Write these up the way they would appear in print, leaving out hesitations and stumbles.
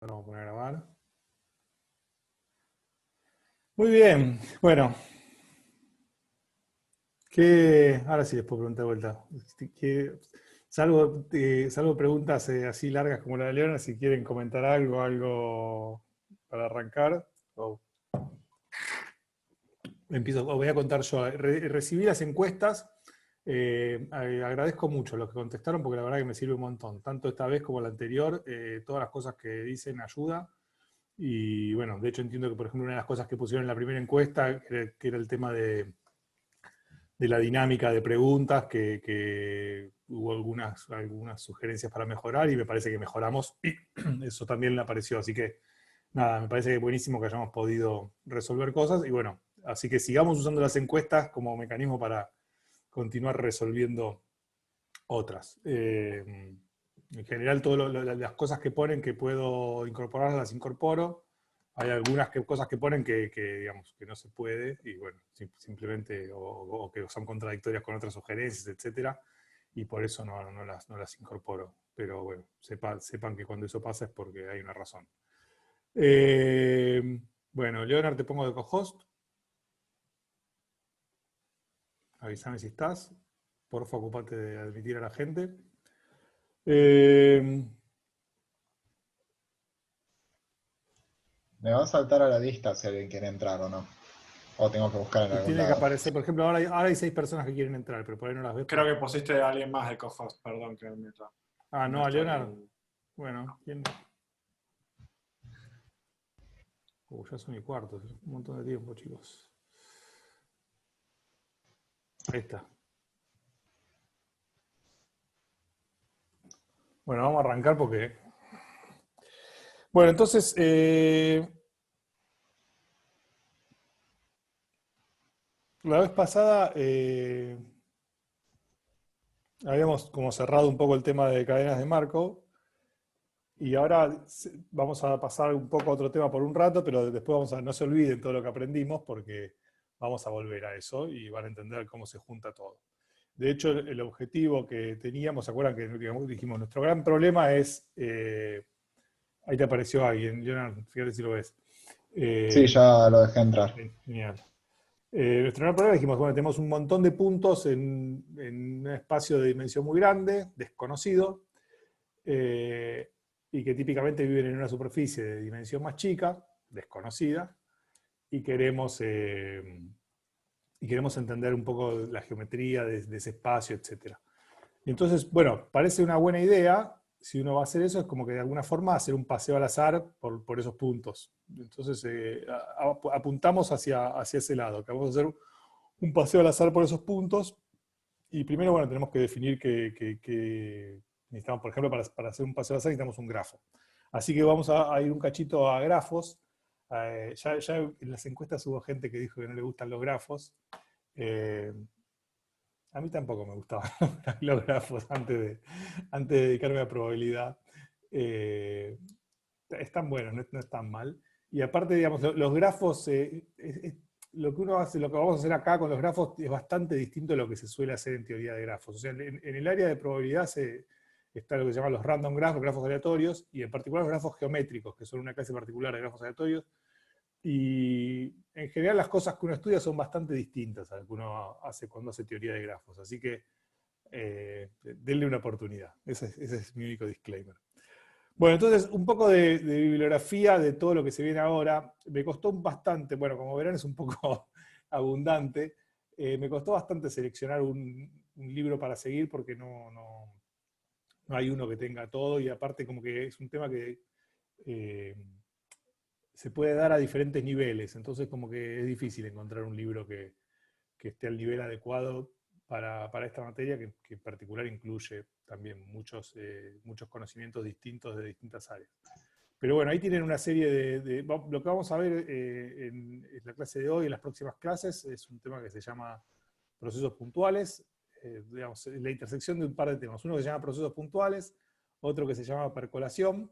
Ahora vamos a poner a grabar. Muy bien, bueno, ahora sí les puedo preguntar de vuelta. Salvo preguntas así largas como la de Leona, si quieren comentar algo para arrancar, o o voy a contar yo. Recibí las encuestas, agradezco mucho a los que contestaron porque la verdad que me sirve un montón, tanto esta vez como la anterior, todas las cosas que dicen ayuda. Y bueno, de hecho entiendo que, por ejemplo, una de las cosas que pusieron en la primera encuesta, que era el tema de la dinámica de preguntas, que hubo algunas sugerencias para mejorar y me parece que mejoramos y eso también le apareció. Así que nada, me parece buenísimo que hayamos podido resolver cosas y bueno, así que sigamos usando las encuestas como mecanismo para continuar resolviendo otras. En general, todas las cosas que ponen que puedo incorporar, las incorporo. Hay algunas cosas que ponen digamos, que no se puede, y bueno, simplemente, o que son contradictorias con otras sugerencias, etcétera, y por eso no las incorporo. Pero bueno, sepan que cuando eso pasa es porque hay una razón. Eh, bueno, Leonard, te pongo de co-host. Avísame si estás. Porfa, ocupate de admitir a la gente. Eh, Me va a saltar a la lista si alguien quiere entrar o no. O tengo que buscar en Y algún tiene que lado. aparecer, por ejemplo, ahora hay 6 personas que quieren entrar, pero por ahí no las ves Creo porque... que pusiste a alguien más de co-host, perdón que Ah, no no, a Leonard. estoy. Bueno, ¿quién? Ya son y cuarto, es un montón de tiempo, chicos. Ahí está. Bueno, vamos a arrancar porque... Bueno, entonces, la vez pasada habíamos como cerrado un poco el tema de cadenas de Markov y ahora vamos a pasar un poco a otro tema por un rato, pero después no se olviden todo lo que aprendimos porque vamos a volver a eso y van a entender cómo se junta todo. De hecho, el objetivo que teníamos, ¿se acuerdan que dijimos, nuestro gran problema es, ahí te apareció alguien, Leonard, fíjate si lo ves. Sí, Eh, ya lo dejé entrar. Genial. Nuestro gran problema, dijimos, bueno, tenemos un montón de puntos en un espacio de dimensión muy grande, desconocido, eh, y que típicamente viven en una superficie de dimensión más chica, desconocida, y queremos entender un poco la geometría de ese espacio, etc. Entonces, bueno, parece una buena idea, si uno va a hacer eso, es como que de alguna forma hacer un paseo al azar por esos puntos. Entonces, apuntamos hacia ese lado, que vamos a hacer un paseo al azar por esos puntos, y primero, bueno, tenemos que definir que necesitamos, por ejemplo, para hacer un paseo al azar necesitamos un grafo. Así que vamos a ir un cachito a grafos. Ya en las encuestas hubo gente que dijo que no le gustan los grafos. Eh, a mí tampoco me gustaban los grafos antes de dedicarme a probabilidad. Eh, Están buenos, no están mal. Y aparte, digamos, los grafos, lo que uno hace, lo que vamos a hacer acá con los grafos es bastante distinto a lo que se suele hacer en teoría de grafos. O sea, en el área de probabilidad está lo que se llaman los random graphs, los grafos aleatorios, y en particular los grafos geométricos, que son una clase particular de grafos aleatorios. Y en general las cosas que uno estudia son bastante distintas a lo que uno hace cuando hace teoría de grafos. Así que denle una oportunidad. Ese es mi único disclaimer. Bueno, entonces un poco de bibliografía de todo lo que se viene ahora. Me costó bastante, bueno, como verán es un poco abundante. Me costó bastante seleccionar un libro para seguir porque no hay uno que tenga todo y aparte como que es un tema que eh, se puede dar a diferentes niveles, entonces como que es difícil encontrar un libro que esté al nivel adecuado para esta materia, que en particular incluye también muchos conocimientos distintos de distintas áreas. Pero bueno, ahí tienen una serie lo que vamos a ver en la clase de hoy, en las próximas clases, es un tema que se llama procesos puntuales, digamos, la intersección de un par de temas. Uno que se llama procesos puntuales, otro que se llama percolación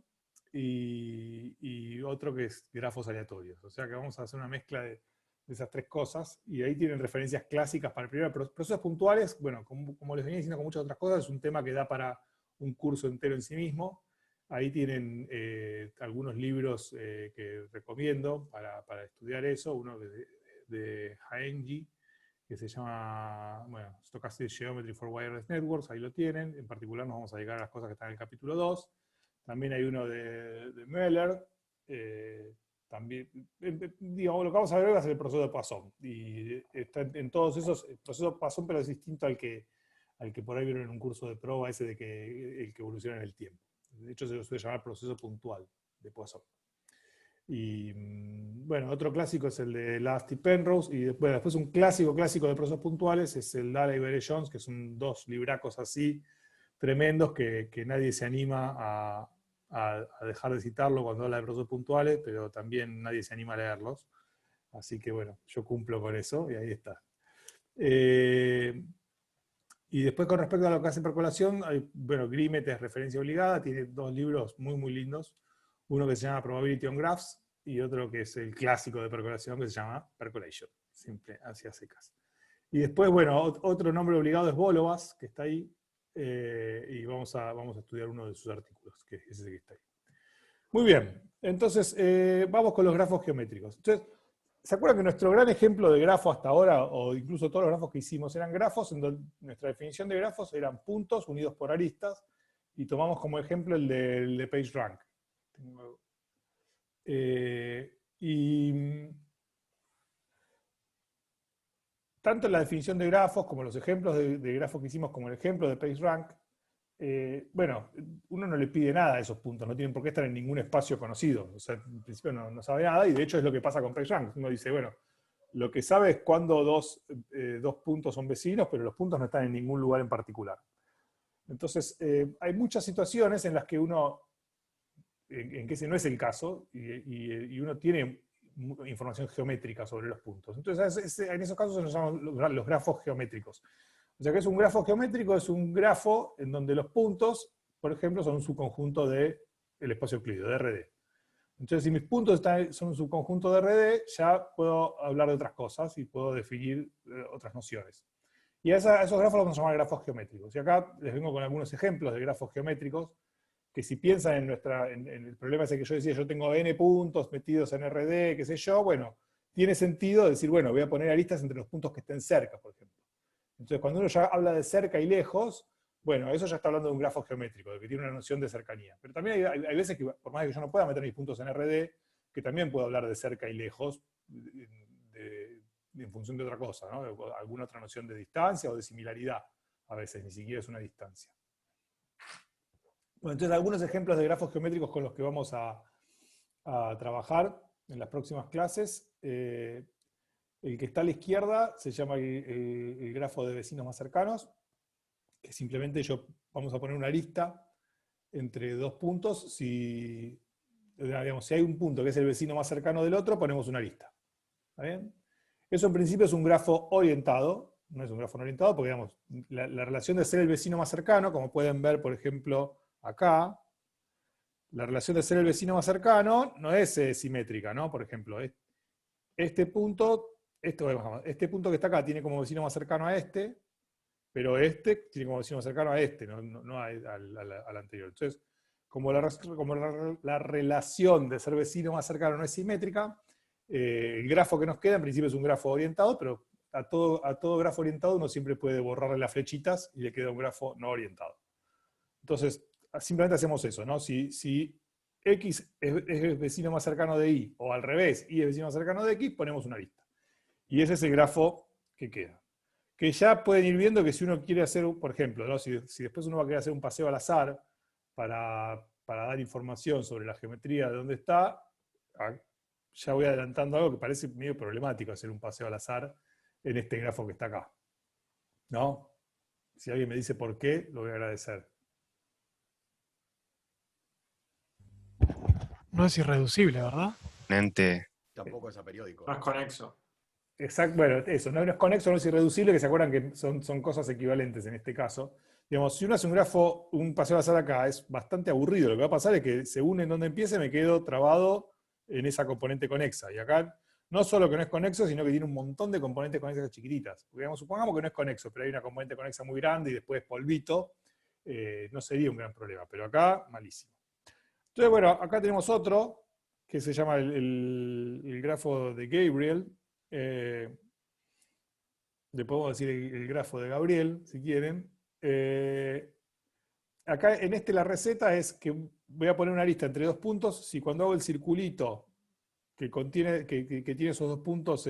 y otro que es grafos aleatorios. O sea que vamos a hacer una mezcla de esas tres cosas, y ahí tienen referencias clásicas para el primer procesos puntuales. Bueno, como les venía diciendo con muchas otras cosas, es un tema que da para un curso entero en sí mismo. Ahí tienen algunos libros que recomiendo para estudiar eso. Uno de Haengi, que se llama, bueno, Stochastic Geometry for Wireless Networks, ahí lo tienen. En particular nos vamos a dedicar a las cosas que están en el capítulo 2. También hay uno de Möller. También, digamos, lo que vamos a ver va a ser el proceso de Poisson. Y está en todos esos, el proceso de Poisson, pero es distinto al que por ahí vieron en un curso de prueba, ese de que el que evoluciona en el tiempo. De hecho, se lo suele llamar proceso puntual de Poisson. Y bueno, otro clásico es el de Last y Penrose, y después un clásico de procesos puntuales es el Dalla y Bailey-Jones, que son dos libracos así tremendos que nadie se anima a dejar de citarlo cuando habla de procesos puntuales, pero también nadie se anima a leerlos. Así que bueno, yo cumplo con eso y ahí está. Y después con respecto a lo que hace percolación, bueno, Grimet es referencia obligada, tiene dos libros muy, muy lindos. Uno que se llama Probability on Graphs y otro que es el clásico de percolación que se llama Percolation, simple, hacia secas. Y después, bueno, otro nombre obligado es Bolovas, que está ahí, y vamos a estudiar uno de sus artículos, que es ese que está ahí. Muy bien, entonces vamos con los grafos geométricos. Entonces, ¿se acuerdan que nuestro gran ejemplo de grafo hasta ahora, o incluso todos los grafos que hicimos, eran grafos en donde nuestra definición de grafos eran puntos unidos por aristas, y tomamos como ejemplo el de PageRank. Y tanto en la definición de grafos como los ejemplos de grafos que hicimos, como el ejemplo de PageRank, bueno, uno no le pide nada a esos puntos, no tienen por qué estar en ningún espacio conocido. O sea, en principio no sabe nada, y de hecho es lo que pasa con PageRank. Uno dice, bueno, lo que sabe es cuándo dos puntos son vecinos, pero los puntos no están en ningún lugar en particular. Entonces, hay muchas situaciones en las que uno, en que ese no es el caso, y uno tiene información geométrica sobre los puntos. Entonces, en esos casos se los llaman los grafos geométricos. O sea que es un grafo geométrico, es un grafo en donde los puntos, por ejemplo, son un subconjunto del espacio euclídeo, de RD. Entonces, si mis puntos son un subconjunto de RD, ya puedo hablar de otras cosas y puedo definir otras nociones. Y a esos grafos los vamos a llamar grafos geométricos. Y acá les vengo con algunos ejemplos de grafos geométricos, que si piensan en el problema ese que yo decía, yo tengo n puntos metidos en RD, qué sé yo, bueno, tiene sentido decir, bueno, voy a poner aristas entre los puntos que estén cerca, por ejemplo. Entonces, cuando uno ya habla de cerca y lejos, bueno, eso ya está hablando de un grafo geométrico, de que tiene una noción de cercanía. Pero también hay veces que, por más que yo no pueda meter mis puntos en RD, que también puedo hablar de cerca y lejos en función de otra cosa, ¿no? Alguna otra noción de distancia o de similaridad. A veces ni siquiera es una distancia. Bueno, entonces algunos ejemplos de grafos geométricos con los que vamos a trabajar en las próximas clases. El que está a la izquierda se llama el grafo de vecinos más cercanos, que simplemente vamos a poner una arista entre dos puntos. Digamos, si hay un punto que es el vecino más cercano del otro, ponemos una arista. ¿Está bien? Eso en principio es un grafo orientado, no es un grafo no orientado, porque digamos, la relación de ser el vecino más cercano, como pueden ver, por ejemplo, acá, la relación de ser el vecino más cercano no es simétrica, ¿no? Por ejemplo, este punto que está acá tiene como vecino más cercano a este, pero este tiene como vecino más cercano a este, no al anterior. Entonces, como la relación de ser vecino más cercano no es simétrica, el grafo que nos queda en principio es un grafo orientado, pero a todo grafo orientado uno siempre puede borrarle las flechitas y le queda un grafo no orientado. Entonces, simplemente hacemos eso, ¿no? Si X es vecino más cercano de Y, o al revés, Y es vecino más cercano de X, ponemos una arista. Y ese es el grafo que queda. Que ya pueden ir viendo que si uno quiere hacer, por ejemplo, ¿no? si después uno va a querer hacer un paseo al azar para dar información sobre la geometría de dónde está, ya voy adelantando algo que parece medio problemático hacer un paseo al azar en este grafo que está acá. ¿No? Si alguien me dice por qué, lo voy a agradecer. No es irreducible, ¿verdad? Tampoco es aperiódico. No es conexo. Exacto, bueno, eso, no es conexo, no es irreducible, que se acuerdan que son cosas equivalentes en este caso. Digamos, si uno hace un grafo, un paseo al azar acá, es bastante aburrido. Lo que va a pasar es que según en dónde empiece, me quedo trabado en esa componente conexa. Y acá, no solo que no es conexo, sino que tiene un montón de componentes conexas chiquititas. Porque, digamos, supongamos que no es conexo, pero hay una componente conexa muy grande y después polvito, no sería un gran problema. Pero acá, malísimo. Entonces, bueno, acá tenemos otro que se llama el grafo de Gabriel. Le podemos decir el grafo de Gabriel, si quieren. Acá en la receta es que voy a poner una lista entre 2 puntos. Si cuando hago el circulito que tiene esos 2 puntos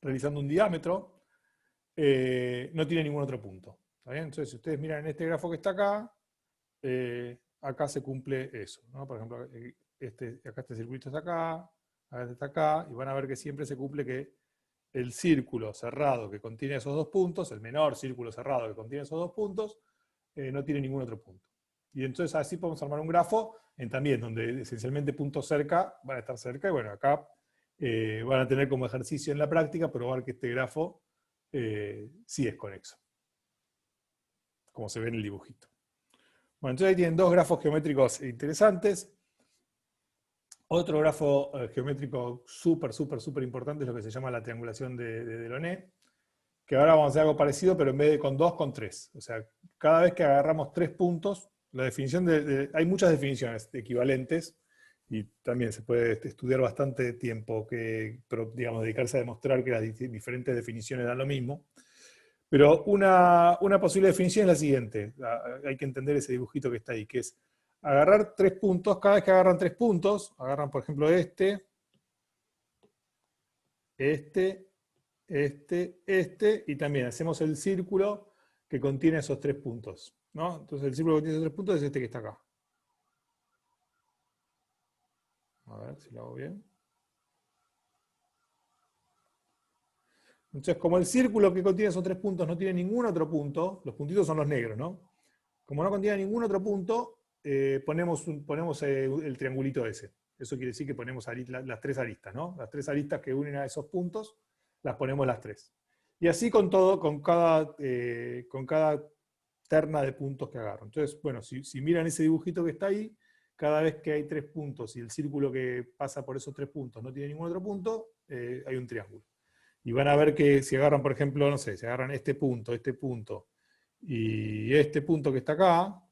realizando un diámetro, no tiene ningún otro punto. ¿Está bien? Entonces, si ustedes miran en este grafo que está acá, acá se cumple eso, ¿no? Por ejemplo, acá este circulito está acá está acá, y van a ver que siempre se cumple que el círculo cerrado que contiene esos 2 puntos, el menor círculo cerrado que contiene esos 2 puntos, no tiene ningún otro punto. Y entonces así podemos armar un grafo también donde esencialmente puntos cerca van a estar cerca, y bueno, acá van a tener como ejercicio en la práctica probar que este grafo sí es conexo, como se ve en el dibujito. Bueno, entonces ahí tienen 2 grafos geométricos interesantes. Otro grafo geométrico súper importante es lo que se llama la triangulación de Delaunay, que ahora vamos a hacer algo parecido, pero en vez de con 2, con 3. O sea, cada vez que agarramos 3 puntos, la definición hay muchas definiciones equivalentes, y también se puede estudiar bastante tiempo, pero digamos, dedicarse a demostrar que las diferentes definiciones dan lo mismo. Pero una posible definición es la siguiente, hay que entender ese dibujito que está ahí, que es agarrar 3 puntos, cada vez que agarran 3 puntos, agarran por ejemplo este, y también hacemos el círculo que contiene esos 3 puntos, ¿no? Entonces el círculo que contiene esos 3 puntos es este que está acá. A ver si lo hago bien. Entonces, como el círculo que contiene esos 3 puntos no tiene ningún otro punto, los puntitos son los negros, ¿no? Como no contiene ningún otro punto, ponemos el triangulito ese. Eso quiere decir que ponemos las 3 aristas, ¿no? Las 3 aristas que unen a esos puntos, las ponemos las 3. Y así con todo, con cada terna de puntos que agarro. Entonces, bueno, si miran ese dibujito que está ahí, cada vez que hay 3 puntos y el círculo que pasa por esos 3 puntos no tiene ningún otro punto, hay un triángulo. Y van a ver que si agarran, por ejemplo, no sé, si agarran este punto, y este punto que está acá,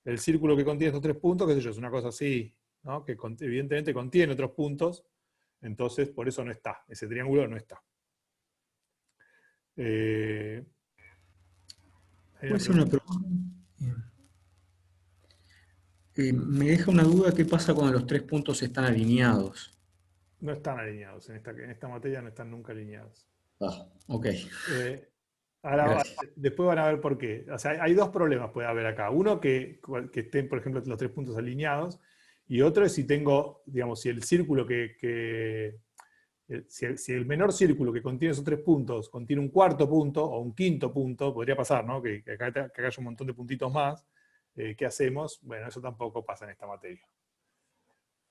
el círculo que contiene estos 3 puntos, qué sé yo, es una cosa así, ¿no? Que evidentemente contiene otros puntos, entonces por eso no está, ese triángulo no está. ¿Puede ser una pregunta? Me deja una duda, ¿qué pasa cuando los 3 puntos están alineados? No están alineados, en esta materia no están nunca alineados. Ah, ok. Ahora, después van a ver por qué. O sea, hay 2 problemas puede haber acá. Uno, que estén, por ejemplo, los 3 puntos alineados, y otro es si tengo, digamos, si el círculo si el menor círculo que contiene esos 3 puntos contiene un 4.º punto o un 5.º punto, podría pasar, ¿no? Que acá haya un montón de puntitos más. ¿Qué hacemos? Bueno, eso tampoco pasa en esta materia.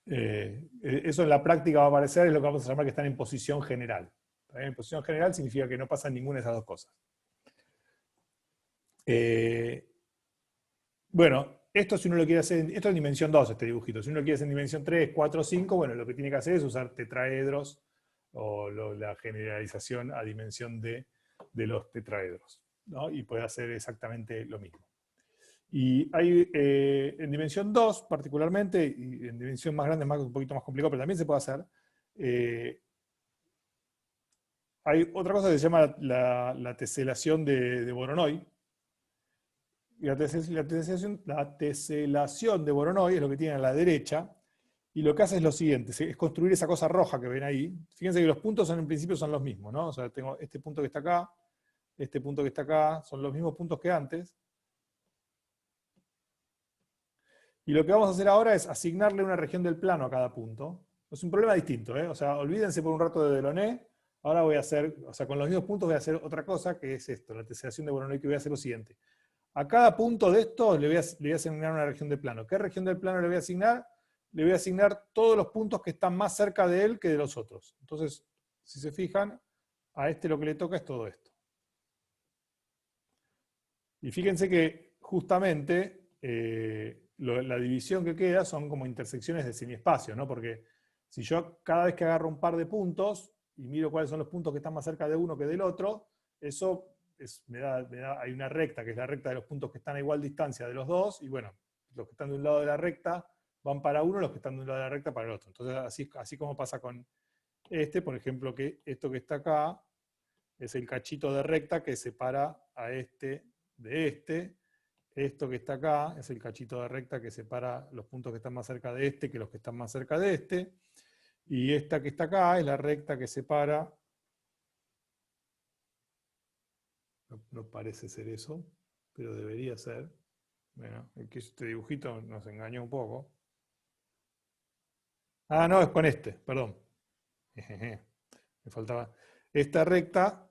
Eso en la práctica va a aparecer, es lo que vamos a llamar que están en posición general. En posición general significa que no pasa ninguna de esas 2 cosas. Bueno, esto si uno lo quiere hacer, esto es en dimensión 2, este dibujito. Si uno lo quiere hacer en dimensión 3, 4, 5, bueno, lo que tiene que hacer es usar tetraedros o la generalización a dimensión de los tetraedros, ¿no? Y puede hacer exactamente lo mismo. Y hay en dimensión 2 particularmente, y en dimensión más grande es un poquito más complicado, pero también se puede hacer. Hay otra cosa que se llama la teselación de Voronoi. Y la teselación de Voronoi es lo que tiene a la derecha, y lo que hace es lo siguiente, es construir esa cosa roja que ven ahí. Fíjense que los puntos en principio son los mismos, ¿no? O sea, tengo este punto que está acá, este punto que está acá, son los mismos puntos que antes. Y lo que vamos a hacer ahora es asignarle una región del plano a cada punto. Es un problema distinto, ¿eh? O sea, olvídense por un rato de Delaunay. Ahora voy a hacer, o sea, con los mismos puntos voy a hacer otra cosa, que es esto, la teselación de Voronoi, que voy a hacer lo siguiente. A cada punto de estos le voy a asignar una región del plano. ¿Qué región del plano le voy a asignar? Le voy a asignar todos los puntos que están más cerca de él que de los otros. Entonces, si se fijan, a este lo que le toca es todo esto. Y fíjense que justamente la división que queda son como intersecciones de semiespacio, ¿no? Porque si yo cada vez que agarro un par de puntos y miro cuáles son los puntos que están más cerca de uno que del otro, eso hay una recta, que es la recta de los puntos que están a igual distancia de los dos, y bueno, los que están de un lado de la recta van para uno, los que están de un lado de la recta para el otro. Entonces, así como pasa con este, por ejemplo, que esto que está acá es el cachito de recta que separa a este de este. Esto que está acá es el cachito de recta que separa los puntos que están más cerca de este que los que están más cerca de este. Y esta que está acá es la recta que separa. No parece ser eso, pero debería ser. Bueno, este dibujito nos engañó un poco. Ah, no, es con este, perdón. Me faltaba. Esta recta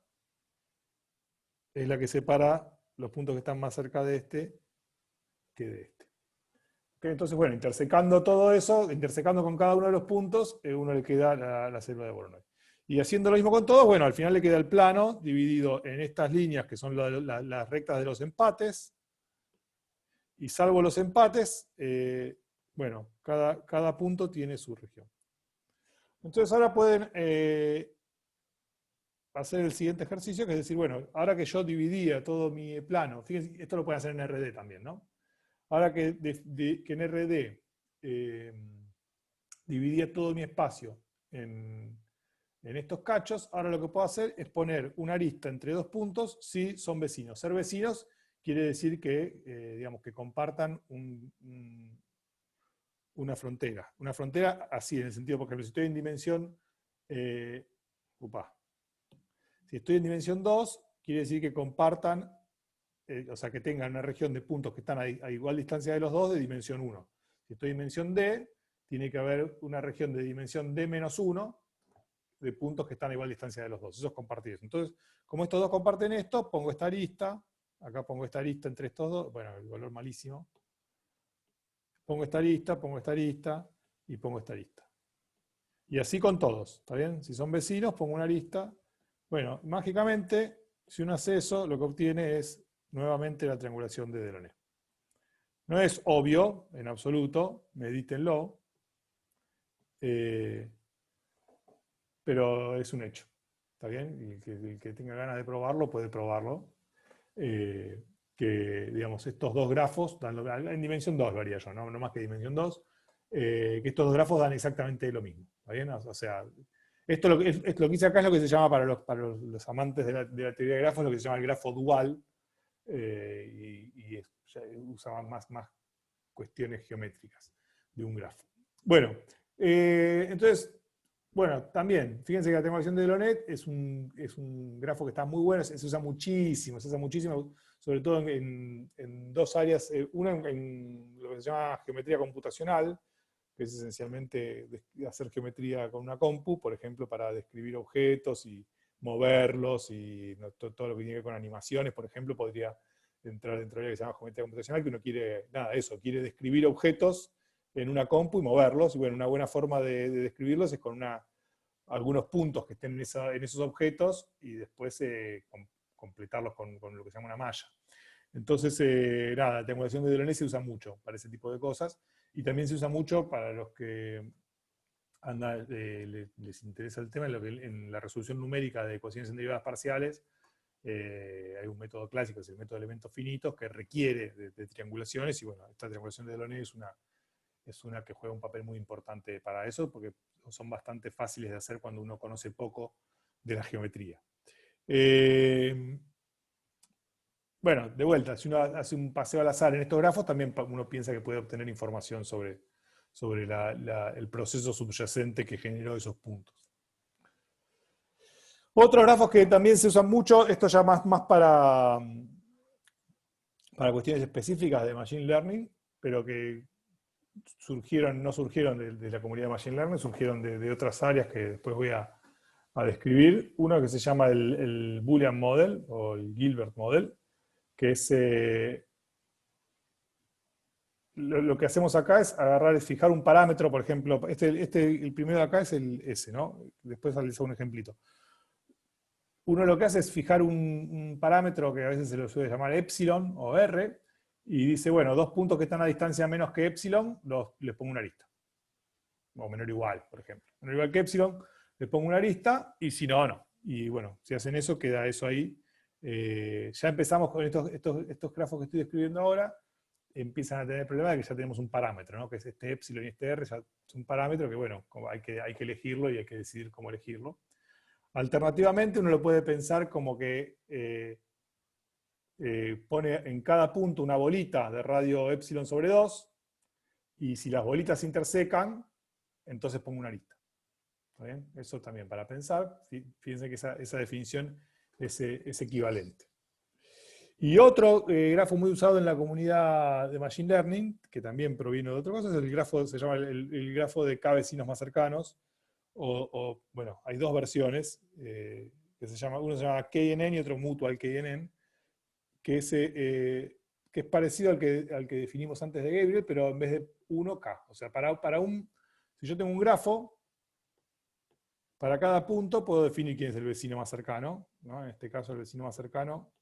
es la que separa los puntos que están más cerca de este que de este. Okay, entonces, bueno, intersecando todo eso, intersecando con cada uno de los puntos, uno le queda la selva de Voronoi. Y haciendo lo mismo con todos, bueno, al final le queda el plano dividido en estas líneas que son las rectas de los empates. Y salvo los empates, bueno, cada punto tiene su región. Entonces ahora pueden hacer el siguiente ejercicio, que es decir, bueno, ahora que yo dividía todo mi plano, fíjense, esto lo pueden hacer en RD también, ¿no? Ahora que en RD dividía todo mi espacio en estos cachos, ahora lo que puedo hacer es poner una arista entre dos puntos si son vecinos. Ser vecinos quiere decir que, digamos, que compartan una frontera. Una frontera así, en el sentido, por ejemplo, si estoy en dimensión... si estoy en dimensión 2, quiere decir que compartan, o sea, que tengan una región de puntos que están a igual distancia de los dos de dimensión 1. Si estoy en dimensión D, tiene que haber una región de dimensión D-1 de puntos que están a igual distancia de los dos. Eso es compartir. Entonces, como estos dos comparten esto, pongo esta arista. Acá pongo esta arista entre estos dos. Bueno, el valor malísimo. Pongo esta arista y pongo esta arista. Y así con todos, ¿está bien? Si son vecinos, pongo una arista. Bueno, mágicamente, si uno hace eso, lo que obtiene es nuevamente la triangulación de Delaunay. No es obvio, en absoluto, medítenlo, pero es un hecho, ¿está bien? Y el que tenga ganas de probarlo, puede probarlo. Que, digamos, estos dos grafos, en dimensión 2 lo haría yo, no más que dimensión 2, que estos dos grafos dan exactamente lo mismo, ¿está bien? O sea, esto lo que hice acá es lo que se llama, para los amantes de la teoría de grafos, lo que se llama el grafo dual, y usa más cuestiones geométricas de un grafo. Bueno, entonces, bueno, también, fíjense que la triangulación de Delaunay es un grafo que está muy bueno, se usa muchísimo, sobre todo en dos áreas, una en lo que se llama geometría computacional, que es esencialmente hacer geometría con una compu, por ejemplo, para describir objetos y moverlos, y todo lo que tiene que ver con animaciones, por ejemplo, podría entrar dentro de lo que se llama geometría computacional, que uno quiere describir objetos en una compu y moverlos, y bueno, una buena forma de describirlos es con algunos puntos que estén en esos objetos, y después completarlos con lo que se llama una malla. Entonces, la triangulación de Delaunay se usa mucho para ese tipo de cosas, y también se usa mucho para los que les interesa el tema, en la resolución numérica de ecuaciones en derivadas parciales. Hay un método clásico, es el método de elementos finitos, que requiere de triangulaciones, y bueno, esta triangulación de Delaunay es una que juega un papel muy importante para eso, porque son bastante fáciles de hacer cuando uno conoce poco de la geometría. Bueno, de vuelta, si uno hace un paseo al azar en estos grafos, también uno piensa que puede obtener información sobre el proceso subyacente que generó esos puntos. Otros grafos que también se usan mucho, esto ya más para cuestiones específicas de Machine Learning, pero que no surgieron de la comunidad de Machine Learning, surgieron de otras áreas que después voy a describir. Uno que se llama el Boolean Model, o el Gilbert Model, que es... lo que hacemos acá es fijar un parámetro, por ejemplo, el primero de acá es el S, ¿no? Después les hago un ejemplito. Uno lo que hace es fijar un parámetro que a veces se lo suele llamar epsilon o R, y dice, bueno, dos puntos que están a distancia menos que epsilon, les pongo una arista. O menor o igual, por ejemplo. Menor o igual que epsilon, les pongo una arista, y si no, no. Y bueno, si hacen eso, queda eso ahí. Ya empezamos con estos grafos que estoy describiendo ahora. empiezan a tener el problema de que ya tenemos un parámetro, ¿no? Que es este epsilon y este r, ya es un parámetro que, bueno, hay que elegirlo y hay que decidir cómo elegirlo. Alternativamente, uno lo puede pensar como que pone en cada punto una bolita de radio epsilon sobre 2, y si las bolitas se intersecan, entonces pongo una arista. ¿Está bien? Eso también para pensar. Fíjense que esa definición es equivalente. Y otro grafo muy usado en la comunidad de Machine Learning, que también proviene de otra cosa, es el grafo, se llama el grafo de K vecinos más cercanos. Bueno, hay dos versiones, que uno se llama KNN y otro Mutual KNN, que es parecido al que definimos antes de Gabriel, pero en vez de 1K. O sea, si yo tengo un grafo, para cada punto puedo definir quién es el vecino más cercano, ¿no? En este caso el vecino más cercano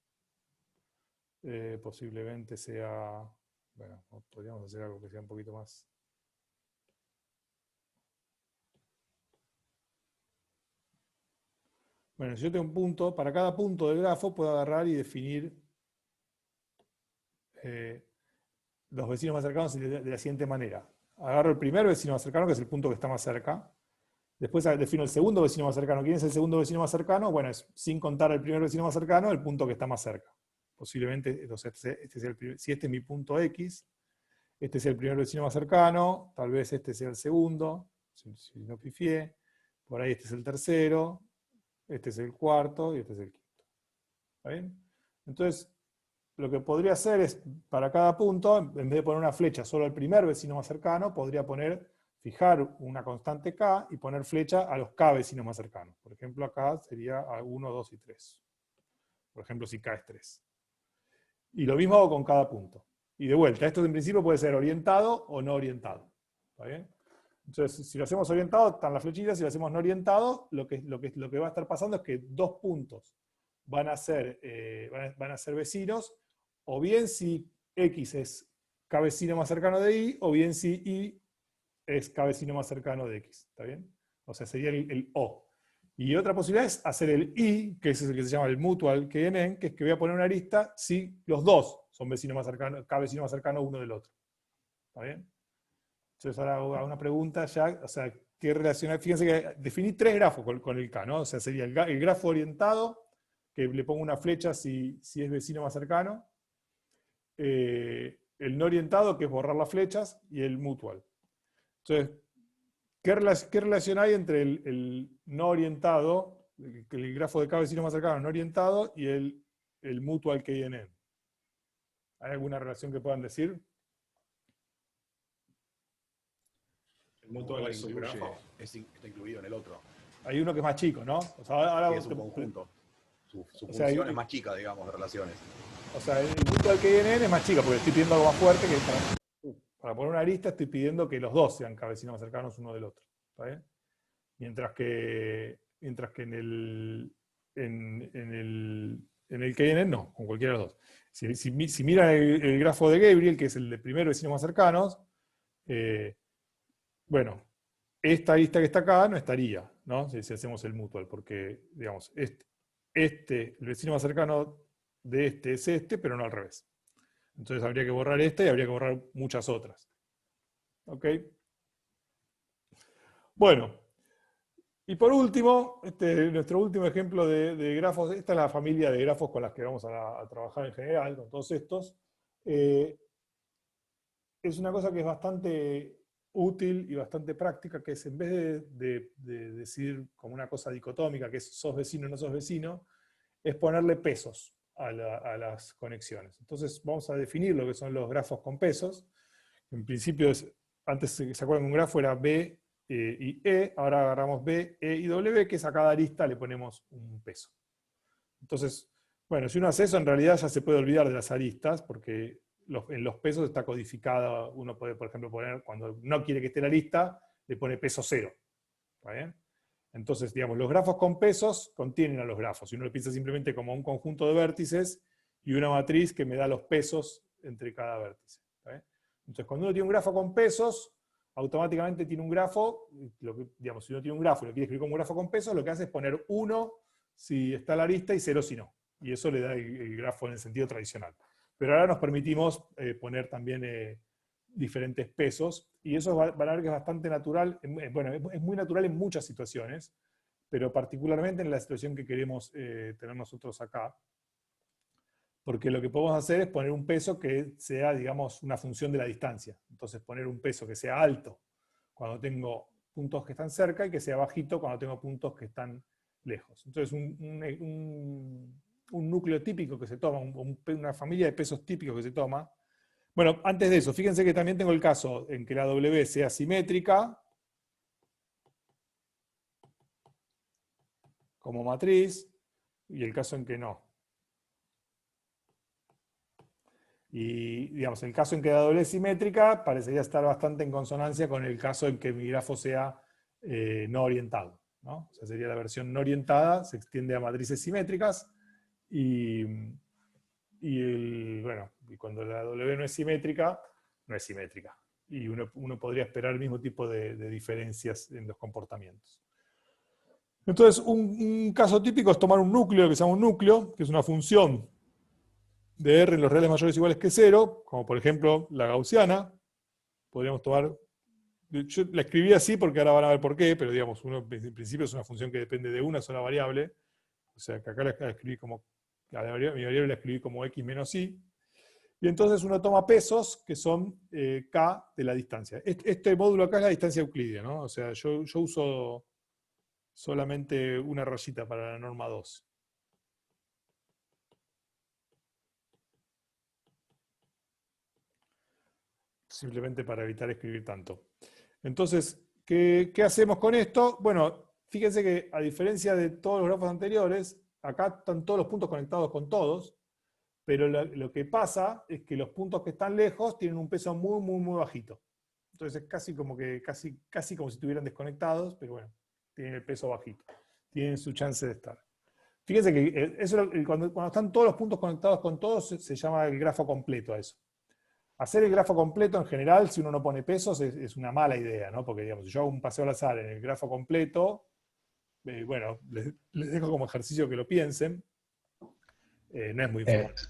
posiblemente sea, bueno, podríamos hacer algo que sea un poquito más. Bueno, si yo tengo un punto, para cada punto del grafo puedo agarrar y definir los vecinos más cercanos de la siguiente manera. Agarro el primer vecino más cercano, que es el punto que está más cerca. Después defino el segundo vecino más cercano. ¿Quién es el segundo vecino más cercano? Bueno, es sin contar el primer vecino más cercano, el punto que está más cerca. Posiblemente, entonces, si este es mi punto X, este es el primer vecino más cercano, tal vez este sea el segundo, si no pifié. Por ahí este es el tercero, este es el cuarto y este es el quinto. ¿Está bien? Entonces, lo que podría hacer es, para cada punto, en vez de poner una flecha solo al primer vecino más cercano, podría fijar una constante K y poner flecha a los K vecinos más cercanos. Por ejemplo, acá sería a 1, 2 y 3. Por ejemplo, si K es 3. Y lo mismo hago con cada punto. Y de vuelta, esto en principio puede ser orientado o no orientado. ¿Está bien? Entonces, si lo hacemos orientado, están las flechitas. Si lo hacemos no orientado, lo que va a estar pasando es que dos puntos van a ser vecinos, o bien si X es K vecino más cercano de Y, o bien si Y es K vecino más cercano de X. ¿Está bien? O sea, sería el O. Y otra posibilidad es hacer el I, que es el que se llama el Mutual KNN, que es que voy a poner una arista si los dos son vecinos más cercanos, K vecino más cercano uno del otro. ¿Está bien? Entonces ahora hago una pregunta ya, o sea, ¿qué relaciona? Fíjense que definí tres grafos con el K, ¿no? O sea, sería el grafo orientado, que le pongo una flecha si es vecino más cercano, el no orientado, que es borrar las flechas, y el mutual. Entonces, ¿qué relación hay entre el no orientado, el grafo de K vecino más cercano no orientado, y el mutual KNN? ¿Hay alguna relación que puedan decir? El mutual es un incluye, grafo. está incluido en el otro. Hay uno que es más chico, ¿no? O sea, ahora Que es un conjunto. Su o sea, función es más chica, digamos, de relaciones. O sea, el mutual KNN es más chica, porque estoy pidiendo algo más fuerte que para poner una arista estoy pidiendo que los dos sean K vecinos más cercanos uno del otro. ¿Está bien? Mientras que en el KNN no, con cualquiera de los dos. Si miran el grafo de Gabriel, que es el de primer vecinos más cercanos, bueno, esta arista que está acá no estaría, ¿no? Si hacemos el mutual, porque, digamos, el vecino más cercano de este es este, pero no al revés. Entonces habría que borrar esta y habría que borrar muchas otras. ¿Ok? Bueno, y por último, nuestro último ejemplo de grafos, esta es la familia de grafos con las que vamos a trabajar en general, con todos estos. Es una cosa que es bastante útil y bastante práctica, que es en vez de decir como una cosa dicotómica, que es sos vecino o no sos vecino, es ponerle pesos a las conexiones. Entonces vamos a definir lo que son los grafos con pesos. En principio, antes se acuerdan que un grafo era B y E, ahora agarramos B, E y W, que es a cada arista le ponemos un peso. Entonces, bueno, si uno hace eso, en realidad ya se puede olvidar de las aristas, porque en los pesos está codificada, uno puede, por ejemplo, poner, cuando no quiere que esté la lista, le pone peso 0. ¿Está bien? Entonces, digamos, los grafos con pesos contienen a los grafos. Si uno lo piensa simplemente como un conjunto de vértices y una matriz que me da los pesos entre cada vértice. ¿Está bien? Entonces, cuando uno tiene un grafo con pesos, automáticamente tiene un grafo, digamos, si uno tiene un grafo y lo quiere escribir como un grafo con pesos, lo que hace es poner 1 si está la arista y 0 si no. Y eso le da el grafo en el sentido tradicional. Pero ahora nos permitimos poner también diferentes pesos, y eso van a ver que es bastante natural, bueno, es muy natural en muchas situaciones, pero particularmente en la situación que queremos tener nosotros acá, porque lo que podemos hacer es poner un peso que sea, digamos, una función de la distancia. Entonces poner un peso que sea alto cuando tengo puntos que están cerca y que sea bajito cuando tengo puntos que están lejos. Entonces un núcleo típico que se toma, una familia de pesos típicos que se toma. Bueno, antes de eso, fíjense que también tengo el caso en que la W sea simétrica, como matriz, y el caso en que no. Y, digamos, el caso en que la W es simétrica parecería estar bastante en consonancia con el caso en que mi grafo sea no orientado, ¿no? O sea, sería la versión no orientada, se extiende a matrices simétricas, y bueno, y cuando la W no es simétrica, no es simétrica. Y uno podría esperar el mismo tipo de diferencias en los comportamientos. Entonces, un caso típico es tomar un núcleo, que se llama un núcleo, que es una función de R en los reales mayores o iguales que 0, como por ejemplo la gaussiana. Podríamos tomar, yo la escribí así porque ahora van a ver por qué, pero digamos, en principio es una función que depende de una sola variable, o sea que acá la escribí como, mi variable la escribí como x menos y, y entonces uno toma pesos que son k de la distancia. Este módulo acá es la distancia euclídea, ¿no? O sea, yo uso solamente una rayita para la norma 2. Simplemente para evitar escribir tanto. Entonces, ¿qué hacemos con esto? Bueno, fíjense que a diferencia de todos los grafos anteriores, acá están todos los puntos conectados con todos, pero lo que pasa es que los puntos que están lejos tienen un peso muy, muy, muy bajito. Entonces es casi como si estuvieran desconectados, pero bueno, tienen el peso bajito. Tienen su chance de estar. Fíjense que cuando están todos los puntos conectados con todos, se llama el grafo completo a eso. Hacer el grafo completo en general, si uno no pone pesos, es una mala idea, ¿no? Porque, digamos, si yo hago un paseo al azar en el grafo completo, bueno, les dejo como ejercicio que lo piensen. No es muy informativo.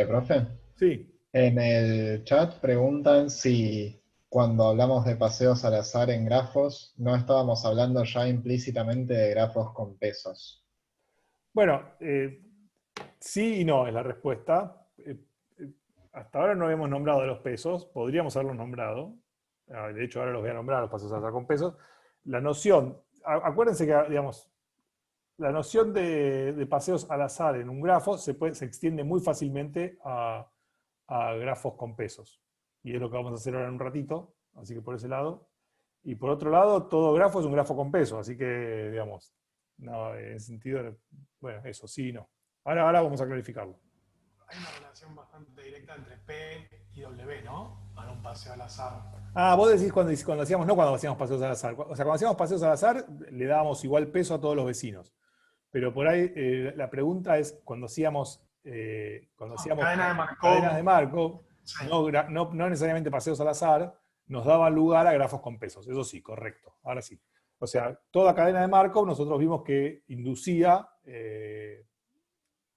Profe, Sí. en el chat preguntan si cuando hablamos de paseos al azar en grafos, no estábamos hablando ya implícitamente de grafos con pesos. Bueno, sí y no es la respuesta. Hasta ahora no hemos nombrado los pesos, podríamos haberlos nombrado. De hecho, ahora los voy a nombrar, los paseos al azar con pesos. La noción, acuérdense que, digamos, la noción de paseos al azar en un grafo se extiende muy fácilmente a grafos con pesos. Y es lo que vamos a hacer ahora en un ratito, así que por ese lado. Y por otro lado, todo grafo es un grafo con peso, así que, digamos, no, en ese sentido, bueno, eso sí y no. Ahora vamos a clarificarlo. Hay una relación bastante directa entre P y W, ¿no? Para un paseo al azar. Ah, vos decís cuando hacíamos, no cuando hacíamos paseos al azar. O sea, cuando hacíamos paseos al azar, le dábamos igual peso a todos los vecinos. Pero por ahí la pregunta es, cuando hacíamos cadenas de Markov, Sí. no necesariamente paseos al azar, nos daban lugar a grafos con pesos. Eso sí, correcto. Ahora sí. O sea, toda cadena de Markov nosotros vimos que inducía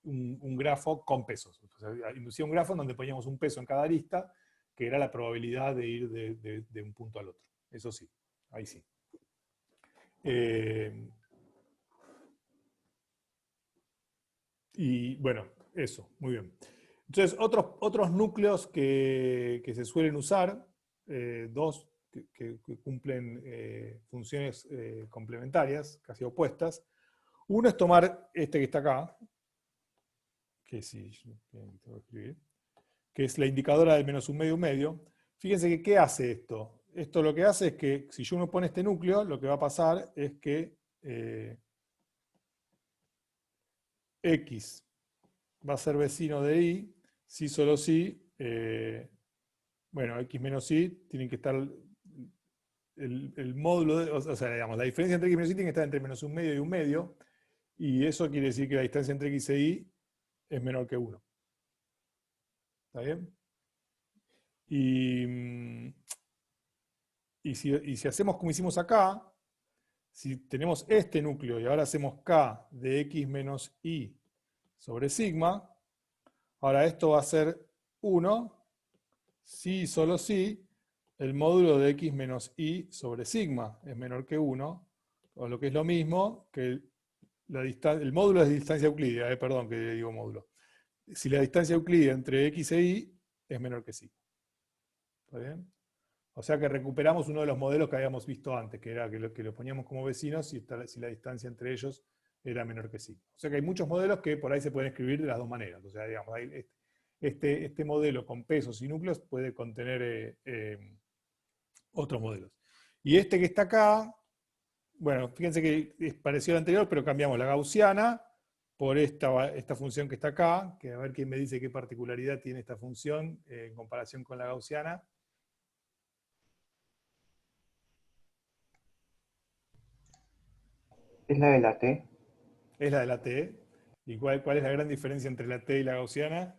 un grafo con pesos. O sea, inducía un grafo en donde poníamos un peso en cada arista, que era la probabilidad de ir de un punto al otro. Eso sí, ahí sí. Y bueno, eso, muy bien. Entonces, otros núcleos que se suelen usar, dos que cumplen funciones complementarias, casi opuestas. Uno es tomar este que está acá, que sí, tengo que escribir, que es la indicadora del menos un medio. Fíjense que ¿qué hace esto? Esto lo que hace es que si yo me pone este núcleo, lo que va a pasar es que X va a ser vecino de Y, si solo si, bueno, X menos Y tienen que estar el módulo, o sea, digamos, la diferencia entre X menos Y tiene que estar entre menos un medio y un medio, y eso quiere decir que la distancia entre X e Y es menor que 1. ¿Está bien? Y si hacemos como hicimos acá, si tenemos este núcleo y ahora hacemos K de X menos Y sobre sigma, Ahora esto va a ser 1, si y solo si el módulo de x menos y sobre sigma es menor que 1, o lo que es lo mismo que el módulo es de distancia euclídea, perdón que digo módulo. Si la distancia euclídea entre x e y es menor que sigma. ¿Está bien? O sea que recuperamos uno de los modelos que habíamos visto antes, que era que lo poníamos como vecinos si la distancia entre ellos era menor que sigma. O sea que hay muchos modelos que por ahí se pueden escribir de las dos maneras. O sea, digamos, este modelo con pesos y núcleos puede contener otros modelos. Y este que está acá, bueno, fíjense que es parecido al anterior, pero cambiamos la gaussiana por esta función que está acá, que a ver quién me dice qué particularidad tiene esta función en comparación con la gaussiana. Es la de la T. Es la de la T. ¿Y cuál es la gran diferencia entre la T y la gaussiana?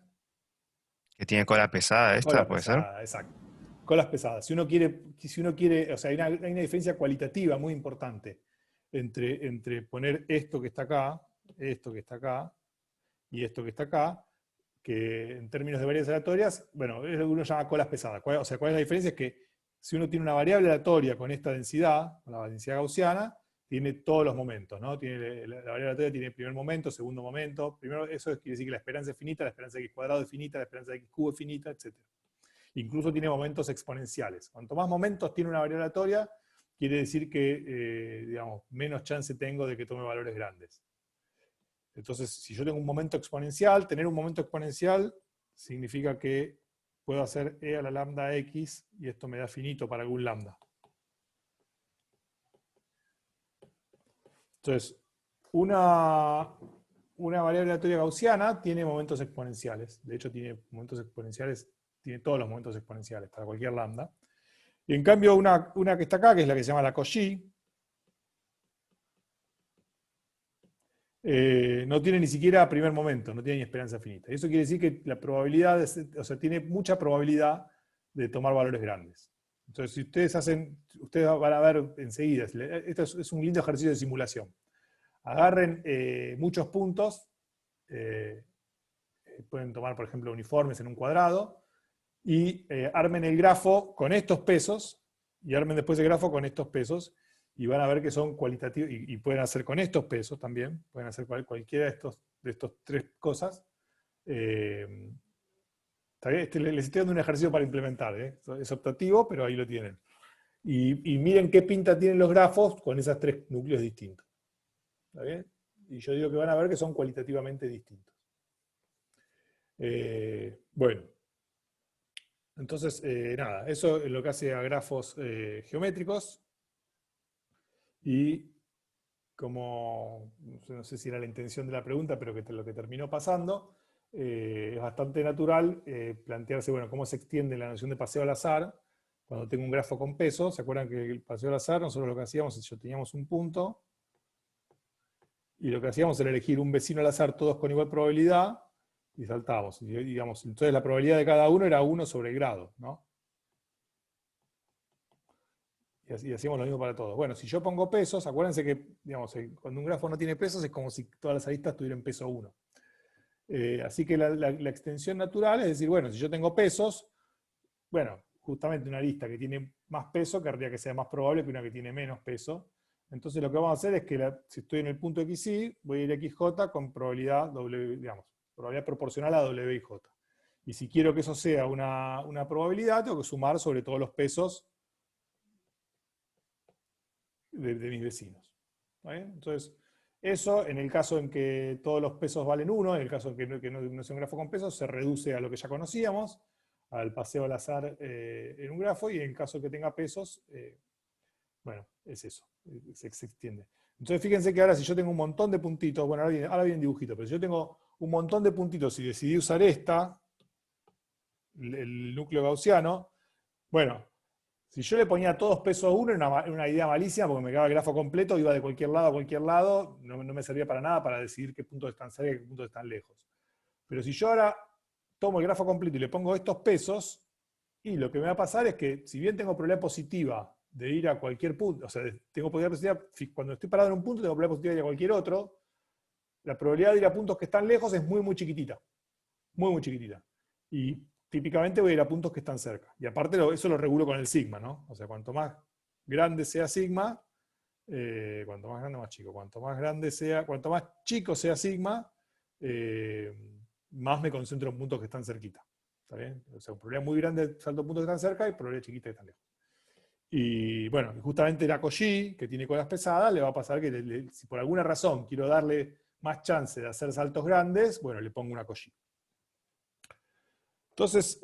Que tiene cola pesada esta, Cola ¿puede pesada, exacto. Colas pesadas. Si uno quiere, o sea, hay una diferencia cualitativa muy importante entre poner esto que está acá, esto que está acá, y esto que está acá, que en términos de variables aleatorias, bueno, es lo que uno llama colas pesadas. O sea, ¿cuál es la diferencia? Es que si uno tiene una variable aleatoria con esta densidad, con la densidad gaussiana, tiene todos los momentos, ¿no? La variable aleatoria tiene primer momento, segundo momento. Primero, eso quiere decir que la esperanza es finita, la esperanza de x cuadrado es finita, la esperanza de x cubo es finita, etc. Incluso tiene momentos exponenciales. Cuanto más momentos tiene una variable aleatoria, quiere decir que, digamos, menos chance tengo de que tome valores grandes. Entonces, si yo tengo un momento exponencial, tener un momento exponencial significa que puedo hacer e a la lambda x, y esto me da finito para algún lambda. Entonces, una variable aleatoria gaussiana tiene momentos exponenciales. De hecho, tiene momentos exponenciales, tiene todos los momentos exponenciales para cualquier lambda. Y en cambio, una que está acá, que es la que se llama la Cauchy, no tiene ni siquiera primer momento, no tiene ni esperanza finita. Y eso quiere decir que la probabilidad, o sea, tiene mucha probabilidad de tomar valores grandes. Entonces, si ustedes van a ver enseguida, esto es un lindo ejercicio de simulación. Agarren muchos puntos, pueden tomar, por ejemplo, uniformes en un cuadrado, y armen el grafo con estos pesos, y armen después el grafo con estos pesos, y van a ver que son cualitativos, y pueden hacer con estos pesos también, pueden hacer cualquiera de estos tres cosas. Les estoy dando un ejercicio para implementar, es optativo, pero ahí lo tienen. Y miren qué pinta tienen los grafos con esos tres núcleos distintos. ¿Está bien? Y yo digo que van a ver que son cualitativamente distintos. Bueno. Entonces, nada, eso es lo que hace a grafos geométricos. Y como, no sé si era la intención de la pregunta, pero lo que terminó pasando, es bastante natural plantearse, bueno, cómo se extiende la noción de paseo al azar cuando tengo un grafo con peso. ¿Se acuerdan que el paseo al azar, nosotros lo que hacíamos es, teníamos un punto, y lo que hacíamos era elegir un vecino al azar, todos con igual probabilidad, y saltábamos. Y, digamos, entonces la probabilidad de cada uno era 1 sobre el grado, ¿no? Y hacíamos lo mismo para todos. Bueno, si yo pongo pesos, acuérdense que, digamos, cuando un grafo no tiene pesos es como si todas las aristas tuvieran peso 1. Así que la extensión natural es decir, bueno, si yo tengo pesos, bueno, justamente una arista que tiene más peso querría que sea más probable que una que tiene menos peso. Entonces lo que vamos a hacer es que si estoy en el punto XY, voy a ir a XJ con probabilidad W, digamos, probabilidad proporcional a W y J. Y si quiero que eso sea una probabilidad, tengo que sumar sobre todos los pesos de mis vecinos. ¿Está bien? Entonces, eso en el caso en que todos los pesos valen 1, en el caso en que no sea un grafo con pesos, se reduce a lo que ya conocíamos, al paseo al azar en un grafo, y en el caso que tenga pesos, bueno, es eso, se extiende. Entonces fíjense que ahora si yo tengo un montón de puntitos, bueno, ahora viene dibujito, pero si yo tengo un montón de puntitos y decidí usar el núcleo gaussiano, bueno, si yo le ponía todos pesos 1, era una idea malísima, porque me quedaba el grafo completo, iba de cualquier lado a cualquier lado, no me servía para nada para decidir qué puntos están cerca y qué puntos están lejos. Pero si yo ahora tomo el grafo completo y le pongo estos pesos, y lo que me va a pasar es que, si bien tengo probabilidad positiva de ir a cualquier punto, o sea, tengo probabilidad positiva, cuando estoy parado en un punto, tengo probabilidad positiva de ir a cualquier otro, la probabilidad de ir a puntos que están lejos es muy, muy chiquitita. muy, muy chiquitita. Y típicamente voy a ir a puntos que están cerca. Y aparte eso lo regulo con el sigma, ¿no? O sea, cuanto más grande sea sigma, cuanto más grande, más chico. Cuanto más chico sea sigma, más me concentro en puntos que están cerquita. ¿Está bien? O sea, un problema muy grande salto puntos que están cerca y probabilidad chiquita que están lejos. Y bueno, justamente la Koji, que tiene colas pesadas, le va a pasar que si por alguna razón quiero darle más chance de hacer saltos grandes, bueno, le pongo una Koji. Entonces,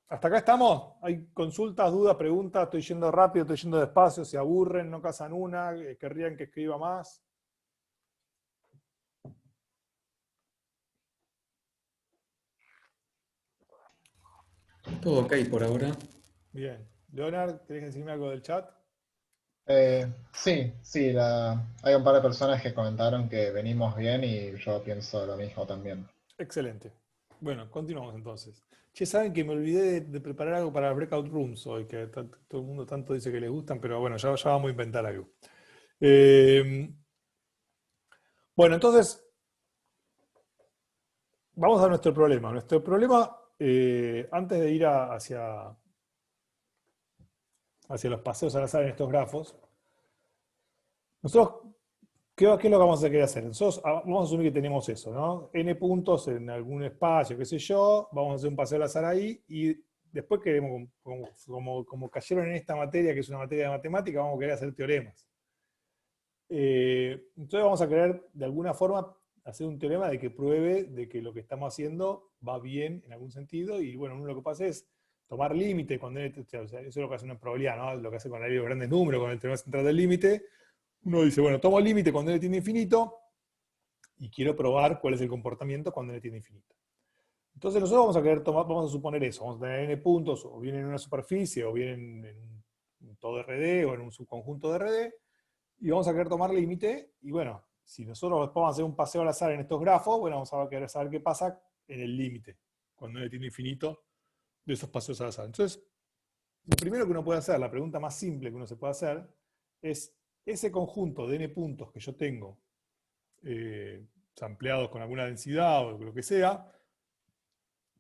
¿hasta acá estamos? ¿Hay consultas, dudas, preguntas? Estoy yendo rápido, estoy yendo despacio, se aburren, no cazan una, querrían que escriba más. Todo ok por ahora. Bien. Leonard, ¿querés decirme algo del chat? Sí, hay un par de personas que comentaron que venimos bien y yo pienso lo mismo también. Excelente. Bueno, continuamos entonces. Che, saben que me olvidé de preparar algo para las breakout rooms hoy, que todo el mundo tanto dice que les gustan, pero bueno, ya vamos a inventar algo. Bueno, entonces, vamos a nuestro problema. Nuestro problema, antes de ir hacia los paseos al azar en estos grafos, nosotros, ¿qué es lo que vamos a querer hacer? Nosotros vamos a asumir que tenemos eso, ¿no? N puntos en algún espacio, qué sé yo, vamos a hacer un paseo al azar ahí, y después queremos, como cayeron en esta materia, que es una materia de matemática, vamos a querer hacer teoremas. Entonces vamos a querer, de alguna forma, hacer un teorema de que pruebe de que lo que estamos haciendo va bien en algún sentido, y bueno, uno lo que pasa es tomar límite, cuando o sea, eso es lo que hace una probabilidad, ¿no? Lo que hace con la ley de los grandes números, con el teorema central del límite. Uno dice, bueno, tomo el límite cuando n tiende a infinito, y quiero probar cuál es el comportamiento cuando n tiende a infinito. Entonces nosotros vamos a querer vamos a suponer eso, vamos a tener n puntos, o bien en una superficie, o bien en un todo RD, o en un subconjunto de RD, y vamos a querer tomar límite, y bueno, si nosotros vamos a hacer un paseo al azar en estos grafos, bueno, vamos a querer saber qué pasa en el límite, cuando n tiende a infinito, de esos paseos al azar. Entonces, lo primero que uno puede hacer, la pregunta más simple que uno se puede hacer, es ese conjunto de n puntos que yo tengo, sampleados con alguna densidad o lo que sea,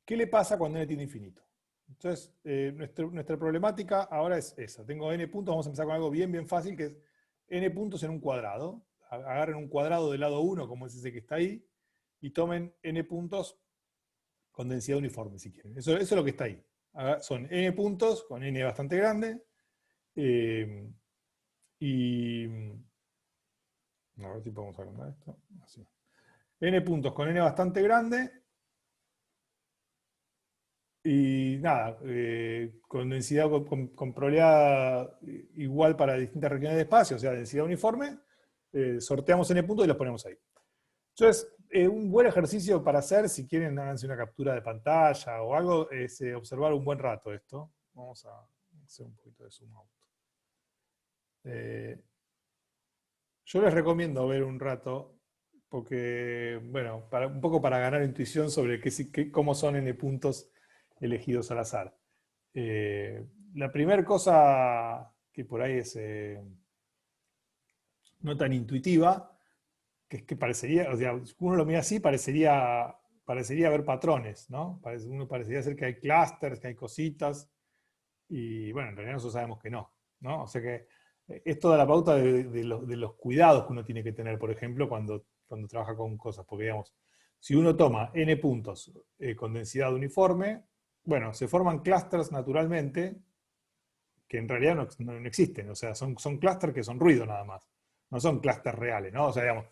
¿qué le pasa cuando n tiende a infinito? Entonces, nuestra problemática ahora es esa. Tengo n puntos, vamos a empezar con algo bien, bien fácil, que es n puntos en un cuadrado. Agarren un cuadrado del lado 1, como es ese que está ahí, y tomen n puntos con densidad uniforme, si quieren. Eso es lo que está ahí. Son n puntos con n bastante grande, y a ver si podemos agrandar esto. Así. N puntos con n bastante grande, y nada, con densidad, con probabilidad igual para distintas regiones de espacio, o sea, densidad uniforme, sorteamos n puntos y los ponemos ahí. Entonces, un buen ejercicio para hacer, si quieren, háganse una captura de pantalla o algo, es observar un buen rato esto. Vamos a hacer un poquito de zoom out. Yo les recomiendo ver un rato, porque, bueno, un poco para ganar intuición sobre cómo son n puntos elegidos al azar. La primera cosa que por ahí es no tan intuitiva, que es que parecería, o sea, uno lo mira así, parecería haber patrones, ¿no? Uno parecería ser que hay clústeres, que hay cositas, y bueno, en realidad nosotros sabemos que no, ¿no? O sea que esto da la pauta de los cuidados que uno tiene que tener, por ejemplo, cuando trabaja con cosas, porque digamos, si uno toma n puntos con densidad uniforme, bueno, se forman clústeres naturalmente, que en realidad no existen, o sea, son clústeres que son ruido nada más, no son clústeres reales, ¿no? O sea, digamos,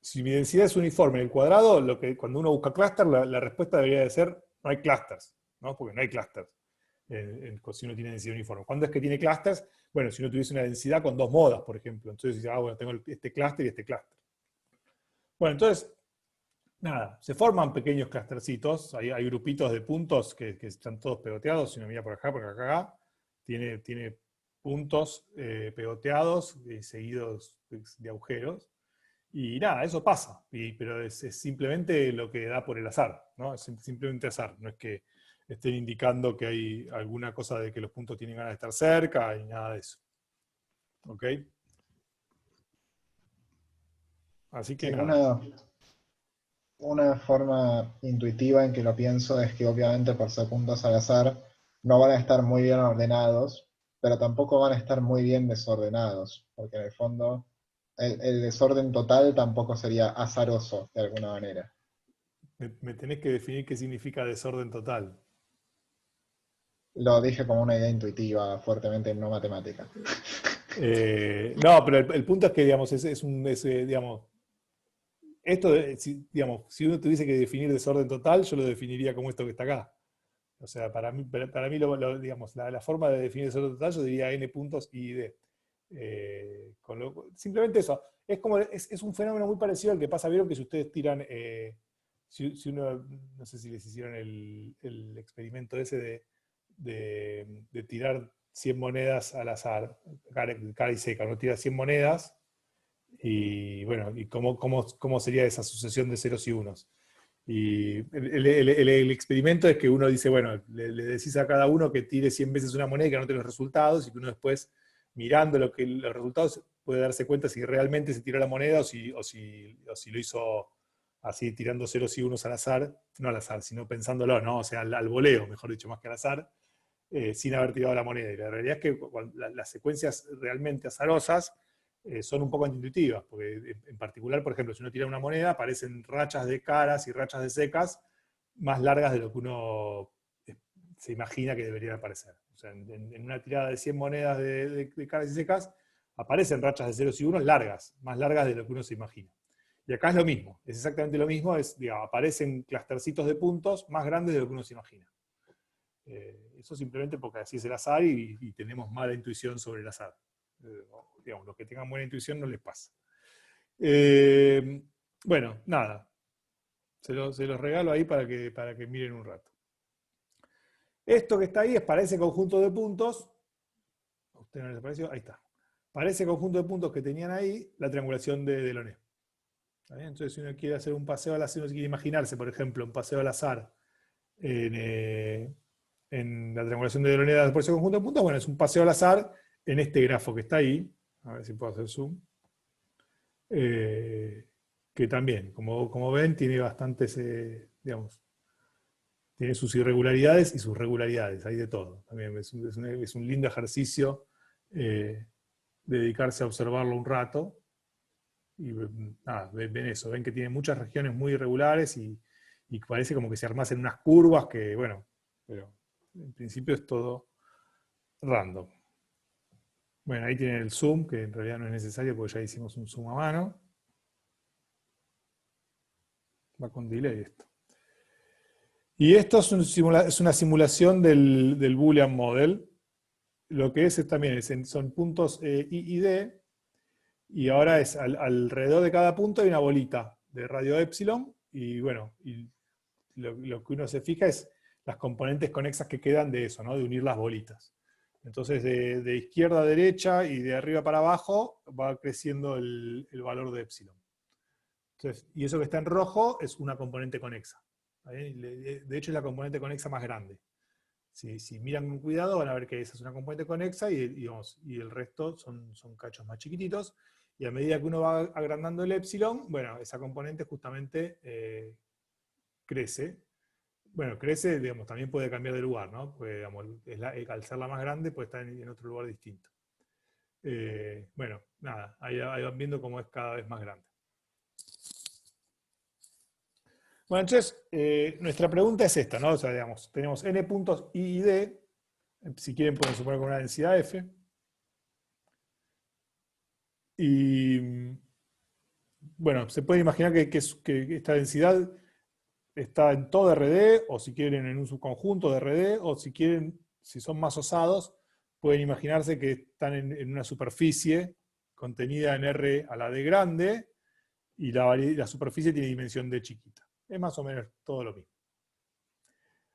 si mi densidad es uniforme en el cuadrado, cuando uno busca clúster, la respuesta debería de ser, no hay clústeres, ¿no? Porque no hay clústeres si uno tiene densidad uniforme. ¿Cuándo es que tiene clústeres? Bueno, si uno tuviese una densidad con dos modas, por ejemplo. Entonces dice, bueno, tengo este clúster y este clúster. Bueno, entonces, nada, se forman pequeños clustercitos, hay grupitos de puntos que están todos pegoteados, si uno mira por acá, tiene puntos pegoteados seguidos de agujeros, y nada, eso pasa, pero es simplemente lo que da por el azar, ¿no? Es simplemente azar, no es que estén indicando que hay alguna cosa de que los puntos tienen ganas de estar cerca, y nada de eso. ¿Ok? Así que Sí, nada. Una forma intuitiva en que lo pienso es que obviamente por ser puntos al azar no van a estar muy bien ordenados, pero tampoco van a estar muy bien desordenados, porque en el fondo el desorden total tampoco sería azaroso de alguna manera. Me tenés que definir qué significa desorden total. Lo dije como una idea intuitiva, fuertemente no matemática. No, pero el punto es que, digamos, digamos, digamos, si uno tuviese que definir desorden total, yo lo definiría como esto que está acá. O sea, para mí digamos, la forma de definir desorden total, yo diría n puntos I y D. Simplemente eso. Es un fenómeno muy parecido al que pasa. Vieron que si ustedes tiran, si uno, no sé si les hicieron el experimento ese de tirar 100 monedas al azar, cara y seca, uno tira 100 monedas y bueno, y cómo sería esa sucesión de ceros y unos. Y el experimento es que uno dice, bueno, le decís a cada uno que tire 100 veces una moneda y que anote los resultados, y que uno después, mirando los resultados, puede darse cuenta si realmente se tiró la moneda o si lo hizo así, tirando ceros y unos al azar, no al azar, sino pensándolo, ¿no? O sea, al voleo, mejor dicho, más que al azar, sin haber tirado la moneda. Y la realidad es que las secuencias realmente azarosas son un poco antiintuitivas, porque en particular, por ejemplo, si uno tira una moneda, aparecen rachas de caras y rachas de secas más largas de lo que uno se imagina que deberían aparecer. O sea, en una tirada de 100 monedas de caras y secas, aparecen rachas de ceros y unos largas, más largas de lo que uno se imagina. Y acá es lo mismo, es exactamente lo mismo, digamos, aparecen clustercitos de puntos más grandes de lo que uno se imagina. Eso simplemente porque así es el azar y tenemos mala intuición sobre el azar. Digamos, los que tengan buena intuición no les pasa. Bueno, nada. Se los regalo ahí para que miren un rato. Esto que está ahí es para ese conjunto de puntos. ¿A usted no les apareció? Ahí está. Para ese conjunto de puntos que tenían ahí, la triangulación de Delaunay. ¿Está bien? Entonces, si uno quiere hacer un paseo al azar, si uno quiere imaginarse, por ejemplo, un paseo al azar en la triangulación de Delaunay por ese conjunto de puntos, bueno, es un paseo al azar en este grafo que está ahí. A ver si puedo hacer zoom. Que también, como ven, tiene bastantes, digamos, tiene sus irregularidades y sus regularidades, hay de todo. También es un lindo ejercicio dedicarse a observarlo un rato. Y nada, ven eso, ven que tiene muchas regiones muy irregulares y parece como que se armasen unas curvas que, bueno, pero en principio es todo random. Bueno, ahí tienen el zoom, que en realidad no es necesario porque ya hicimos un zoom a mano. Va con delay esto. Y esto es una simulación del Boolean Model. Lo que es también son puntos I y D, y ahora es alrededor de cada punto hay una bolita de radio epsilon, y bueno, y lo que uno se fija es las componentes conexas que quedan de eso, ¿no? De unir las bolitas. Entonces, de izquierda a derecha y de arriba para abajo va creciendo el valor de epsilon. Entonces, y eso que está en rojo es una componente conexa. De hecho, es la componente conexa más grande. Si miran con cuidado, van a ver que esa es una componente conexa y el resto son cachos más chiquititos. Y a medida que uno va agrandando el epsilon, bueno, esa componente justamente crece. Bueno, crece, digamos, también puede cambiar de lugar, ¿no? Porque, digamos, al ser la más grande, puede estar en otro lugar distinto. Bueno, nada, ahí van viendo cómo es cada vez más grande. Bueno, entonces, nuestra pregunta es esta, ¿no? O sea, digamos, tenemos n puntos I y D, si quieren pueden suponer con una densidad F, y bueno, se puede imaginar que esta densidad está en todo RD, o si quieren en un subconjunto de RD, o si quieren, si son más osados, pueden imaginarse que están en una superficie contenida en R a la D grande, y la superficie tiene dimensión D chiquita. Es más o menos todo lo mismo.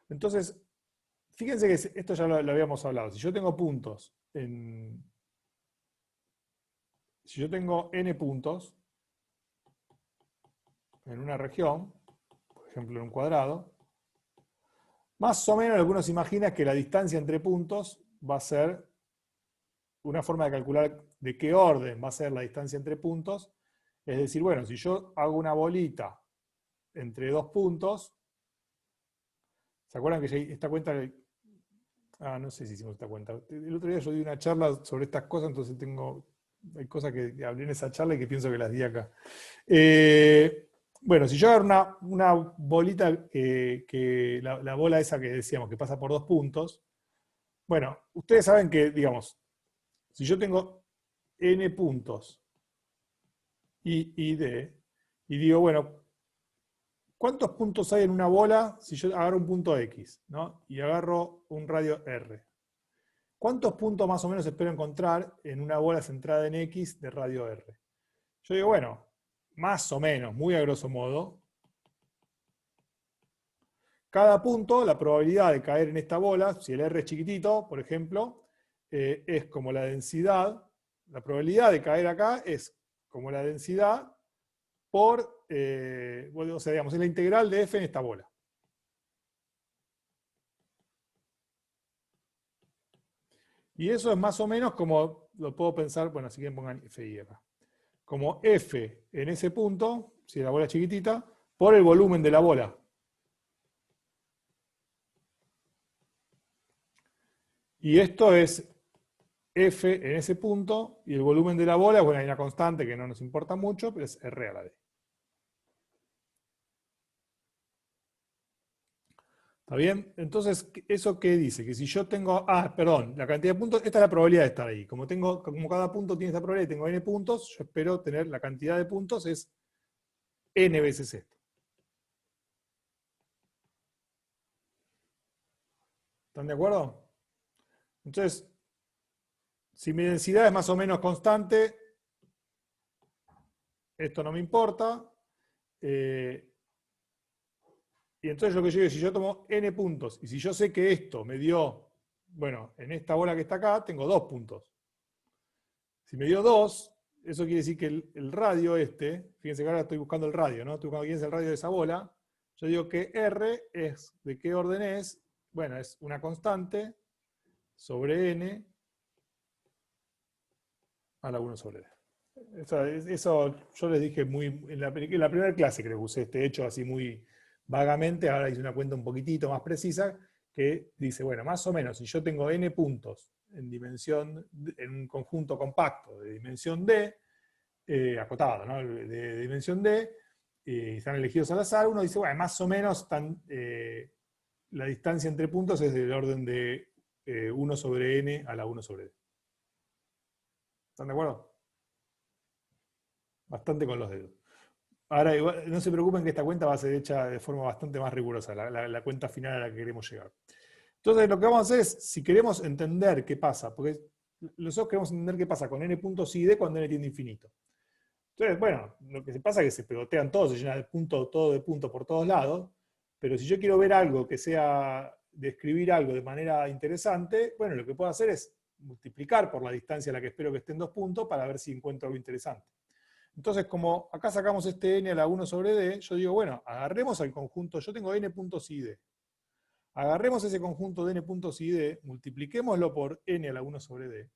Entonces, fíjense que esto ya lo habíamos hablado. Si yo tengo puntos si yo tengo n puntos en una región, por ejemplo en un cuadrado, más o menos lo que uno se imagina es que la distancia entre puntos va a ser una forma de calcular de qué orden va a ser la distancia entre puntos. Es decir, bueno, si yo hago una bolita entre dos puntos. ¿Se acuerdan que esta cuenta... no sé si hicimos esta cuenta. El otro día yo di una charla sobre estas cosas, entonces hay cosas que hablé en esa charla y que pienso que las di acá. Bueno, si yo agarro una bolita, la bola esa que decíamos, que pasa por dos puntos, bueno, ustedes saben que, digamos, si yo tengo n puntos y d, y digo, bueno, ¿cuántos puntos hay en una bola si yo agarro un punto X, ¿no? Y agarro un radio R? ¿Cuántos puntos más o menos espero encontrar en una bola centrada en X de radio R? Yo digo, bueno, más o menos, muy a grosso modo, cada punto, la probabilidad de caer en esta bola, si el R es chiquitito, por ejemplo, es como la densidad, la probabilidad de caer acá es como la densidad por, o sea, digamos, es la integral de F en esta bola. Y eso es más o menos como, lo puedo pensar, bueno, así que pongan FI acá. Como F en ese punto, si la bola es chiquitita, por el volumen de la bola. Y esto es F en ese punto, y el volumen de la bola, bueno, hay una constante que no nos importa mucho, pero es R a la D. ¿Está bien? Entonces, ¿eso qué dice? Que si yo tengo, perdón, la cantidad de puntos, esta es la probabilidad de estar ahí. Como cada punto tiene esta probabilidad y tengo n puntos, yo espero tener la cantidad de puntos es n veces esto. ¿Están de acuerdo? Entonces, si mi densidad es más o menos constante, esto no me importa. Y entonces lo que yo digo, si yo tomo n puntos, y si yo sé que esto me dio, bueno, en esta bola que está acá, tengo 2 puntos. Si me dio 2, eso quiere decir que el radio fíjense que ahora estoy buscando el radio, ¿no? Estoy buscando quién es el radio de esa bola. Yo digo que R es, ¿de qué orden es? Bueno, es una constante sobre n a la 1 sobre d. Eso yo les dije en la primera clase, creo que usé este hecho así muy vagamente, ahora hice una cuenta un poquitito más precisa, que dice, bueno, más o menos, si yo tengo n puntos en un conjunto compacto de dimensión d, acotado, ¿no? De dimensión d, están elegidos al azar, uno dice, bueno, más o menos la distancia entre puntos es del orden de 1 sobre n a la 1 sobre d. ¿Están de acuerdo? Bastante con los dedos. Ahora, igual, no se preocupen que esta cuenta va a ser hecha de forma bastante más rigurosa, la cuenta final a la que queremos llegar. Entonces, lo que vamos a hacer es, si queremos entender qué pasa, porque nosotros queremos entender qué pasa con n puntos y d cuando n tiende a infinito. Entonces, bueno, lo que se pasa es que se pegotean todos, se llena todo de puntos por todos lados, pero si yo quiero ver algo que sea, describir algo de manera interesante, bueno, lo que puedo hacer es multiplicar por la distancia a la que espero que estén 2 puntos para ver si encuentro algo interesante. Entonces, como acá sacamos este n a la 1 sobre d, yo digo, bueno, agarremos al conjunto, yo tengo n puntos y d. Agarremos ese conjunto de n puntos y d, multipliquémoslo por n a la 1 sobre d,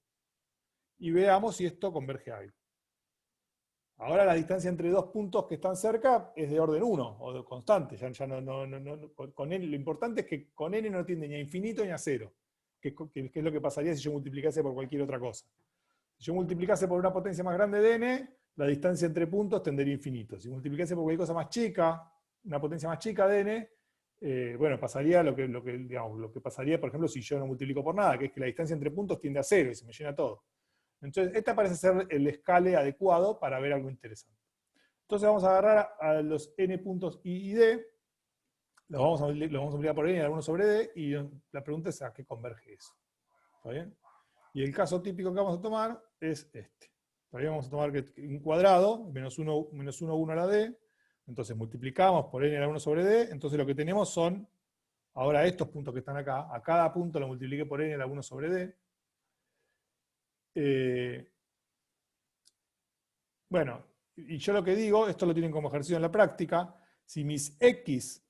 y veamos si esto converge a algo. Ahora la distancia entre dos puntos que están cerca es de orden 1, o de constante. Con n, lo importante es que con n no tiende ni a infinito ni a 0, que es lo que pasaría si yo multiplicase por cualquier otra cosa. Si yo multiplicase por una potencia más grande de n, la distancia entre puntos tendería a infinito. Si multiplicase por cualquier cosa más chica, una potencia más chica de n, bueno, pasaría lo que pasaría, por ejemplo, si yo no multiplico por nada, que es que la distancia entre puntos tiende a 0 y se me llena todo. Entonces, esta parece ser el escale adecuado para ver algo interesante. Entonces vamos a agarrar a los n puntos i y d, los vamos a multiplicar por n a la 1 sobre d, y la pregunta es a qué converge eso. ¿Está bien? Y el caso típico que vamos a tomar es este. Todavía vamos a tomar un cuadrado, menos 1, 1 a la d, entonces multiplicamos por n a la 1 sobre d, entonces lo que tenemos son, ahora estos puntos que están acá, a cada punto lo multipliqué por n a la 1 sobre d. Bueno, y yo lo que digo, esto lo tienen como ejercicio en la práctica, si mis x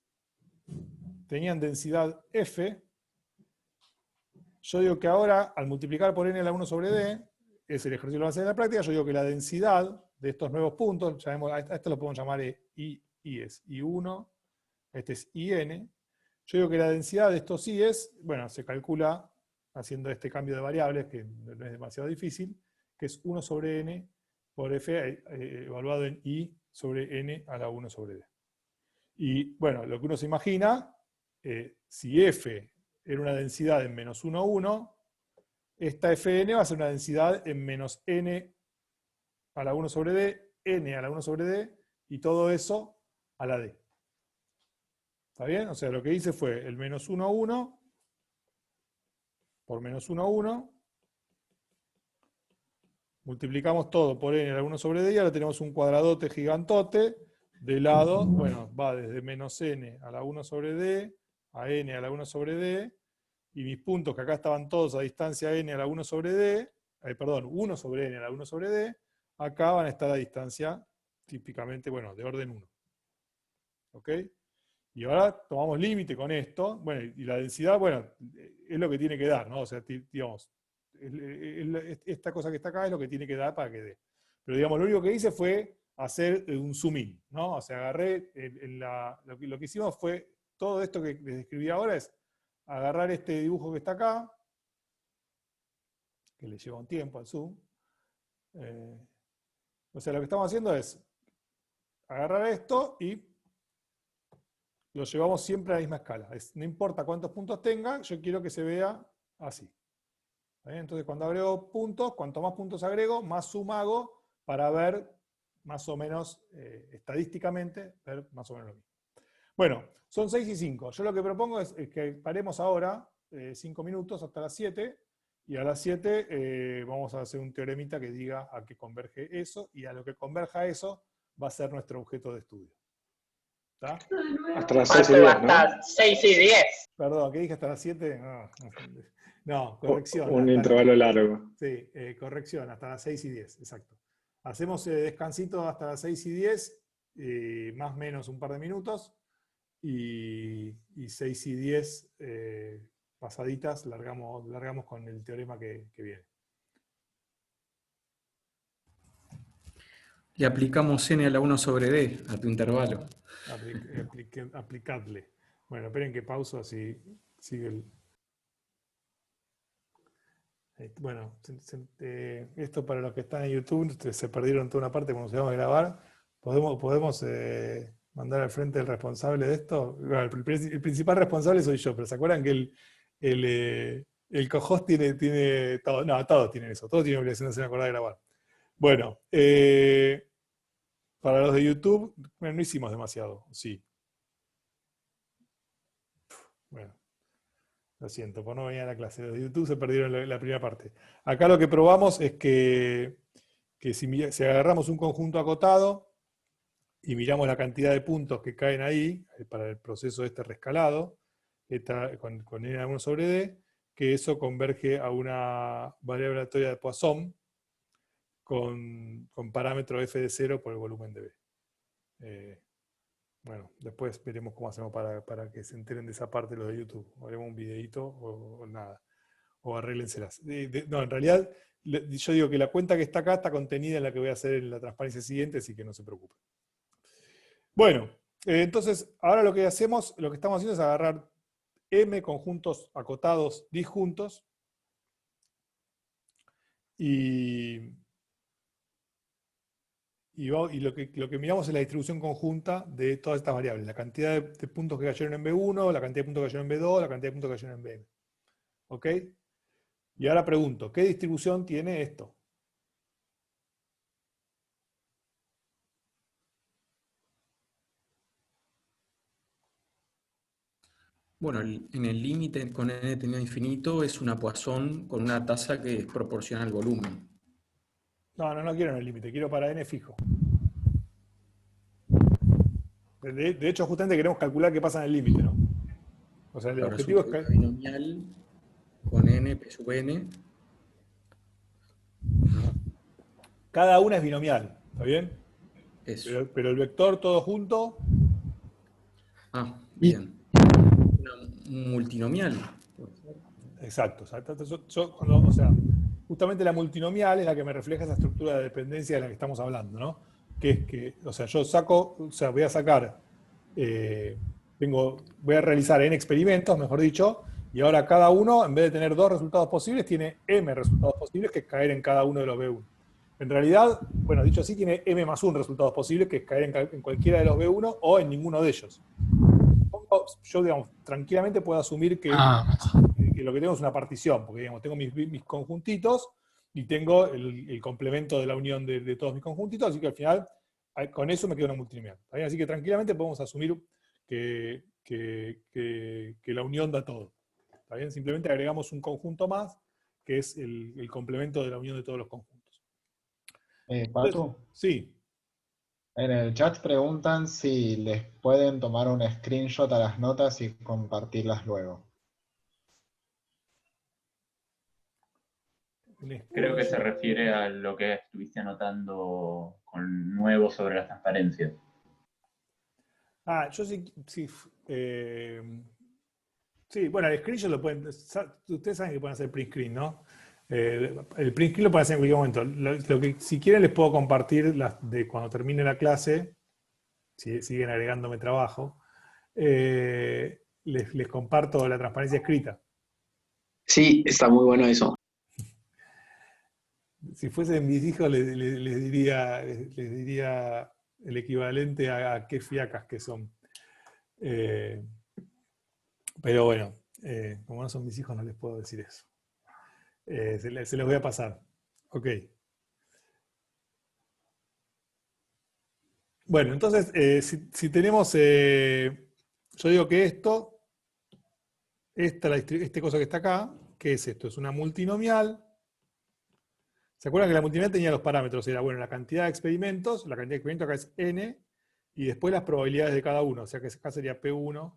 tenían densidad f, yo digo que ahora, al multiplicar por n a la 1 sobre d, es el ejercicio que lo van a hacer en la práctica, yo digo que la densidad de estos nuevos puntos, a esto lo podemos llamar I I es I1, este es IN. Yo digo que la densidad de estos I's, bueno, se calcula haciendo este cambio de variables, que no es demasiado difícil, que es 1 sobre N por F evaluado en I sobre N a la 1 sobre D. Y bueno, lo que uno se imagina, si F era una densidad en menos 1, 1, esta Fn va a ser una densidad en menos N a la 1 sobre D, N a la 1 sobre D, y todo eso a la D. ¿Está bien? O sea, lo que hice fue el menos 1, 1 por menos 1, 1. Multiplicamos todo por N a la 1 sobre D y ahora tenemos un cuadradote gigantote. De lado, bueno, va desde menos N a la 1 sobre D a N a la 1 sobre D. Y mis puntos, que acá estaban todos a distancia N a la 1 sobre D, perdón, 1 sobre N a la 1 sobre D, acá van a estar a distancia típicamente, bueno, de orden 1. ¿Ok? Y ahora tomamos límite con esto, bueno, y la densidad, bueno, es lo que tiene que dar, ¿no? O sea, digamos, esta cosa que está acá es lo que tiene que dar para que dé. Pero digamos, lo único que hice fue hacer un zoom in, ¿no? O sea, agarré, lo que hicimos fue, todo esto que les describí ahora es agarrar este dibujo que está acá, que le lleva un tiempo al zoom. O sea, lo que estamos haciendo es agarrar esto y lo llevamos siempre a la misma escala. No importa cuántos puntos tenga, yo quiero que se vea así. Entonces, cuando agrego puntos, cuanto más puntos agrego, más zoom hago para ver más o menos, estadísticamente, ver más o menos lo mismo. Bueno, son 6 y 5. Yo lo que propongo es que paremos ahora 5 minutos hasta las 7, y a las 7 vamos a hacer un teoremita que diga a qué converge eso, y a lo que converja eso va a ser nuestro objeto de estudio. ¿Está? Hasta las 6 y 10, ¿no? Hasta 6 y 10. Perdón, ¿qué dije hasta las 7? No, corrección. Un intervalo largo. Sí, corrección, hasta las 6 y 10, exacto. Hacemos descansito hasta las 6 y 10, más o menos un par de minutos, y 6 y 10 pasaditas largamos con el teorema que viene. Le aplicamos N a la 1 sobre D a tu intervalo. Aplicadle. Bueno, esperen que pauso, así sigue el... Bueno, esto para los que están en YouTube, se perdieron toda una parte cuando se vamos a grabar. ¿Podemos mandar al frente el responsable de esto? Bueno, el principal responsable soy yo, pero ¿se acuerdan que el co-host tiene todo? No, todos tienen eso, todos tienen obligación de hacer acordar de grabar. Bueno, para los de YouTube, bueno, no hicimos demasiado, sí. Bueno, lo siento, por no venir a la clase. Los de YouTube se perdieron la primera parte. Acá lo que probamos es que si agarramos un conjunto acotado y miramos la cantidad de puntos que caen ahí, para el proceso este rescalado, con N a 1 sobre D, que eso converge a una variable aleatoria de Poisson con parámetro f de 0 por el volumen de B. Bueno, después veremos cómo hacemos para que se enteren de esa parte los de YouTube. O haremos un videito o nada. O arréglenselas. No, en realidad, yo digo que la cuenta que está acá está contenida en la que voy a hacer en la transparencia siguiente, así que no se preocupen. Bueno, entonces, ahora lo que estamos haciendo es agarrar M conjuntos acotados disjuntos y lo que miramos es la distribución conjunta de todas estas variables. La cantidad de puntos que cayeron en B1, la cantidad de puntos que cayeron en B2, la cantidad de puntos que cayeron en BM. ¿Ok? Y ahora pregunto, ¿qué distribución tiene esto? Bueno, en el límite con N tenido infinito es una Poisson con una tasa que es proporcional al volumen. No quiero en el límite, quiero para N fijo. De hecho, justamente queremos calcular qué pasa en el límite, ¿no? O sea, el Ahora objetivo es un binomial con N, P sub N. cada una es binomial, ¿está bien? Eso. Pero el vector todo junto. Ah, bien. Un multinomial. Exacto. O sea, justamente la multinomial es la que me refleja esa estructura de dependencia de la que estamos hablando, ¿no? que es que, o sea, yo saco, o sea, voy a sacar, voy a realizar n experimentos, mejor dicho, y ahora cada uno, en vez de tener 2 resultados posibles, tiene m resultados posibles, que es caer en cada uno de los B1. En realidad, bueno, dicho así, tiene m más 1 resultados posibles, que es caer en cualquiera de los B1 o en ninguno de ellos. Yo, digamos, tranquilamente puedo asumir que lo que tengo es una partición, porque, digamos, tengo mis conjuntitos y tengo el complemento de la unión de todos mis conjuntitos, así que al final, con eso me queda una multinomial. ¿Está bien? Así que tranquilamente podemos asumir que la unión da todo. ¿Está bien? Simplemente agregamos un conjunto más, que es el complemento de la unión de todos los conjuntos. Patu, Sí. en el chat preguntan si les pueden tomar un screenshot a las notas y compartirlas luego. Creo que se refiere a lo que estuviste anotando con nuevo sobre las transparencias. Yo sí, sí, bueno, el screenshot lo pueden, ustedes saben que pueden hacer print screen, ¿no? El print screen lo pueden hacer en cualquier momento. Lo que, si quieren les puedo compartir de cuando termine la clase, si siguen agregándome trabajo, les comparto la transparencia escrita. Sí, está muy bueno eso. Si fuesen mis hijos les diría el equivalente a qué fiacas que son. Pero bueno, como no son mis hijos no les puedo decir eso. Se los voy a pasar. Ok. Bueno, entonces, si tenemos, yo digo que este cosa que está acá, ¿qué es esto? Es una multinomial. ¿Se acuerdan que la multinomial tenía los parámetros? Era, bueno, la cantidad de experimentos, la cantidad de experimentos acá es n, y después las probabilidades de cada uno, o sea que acá sería P1,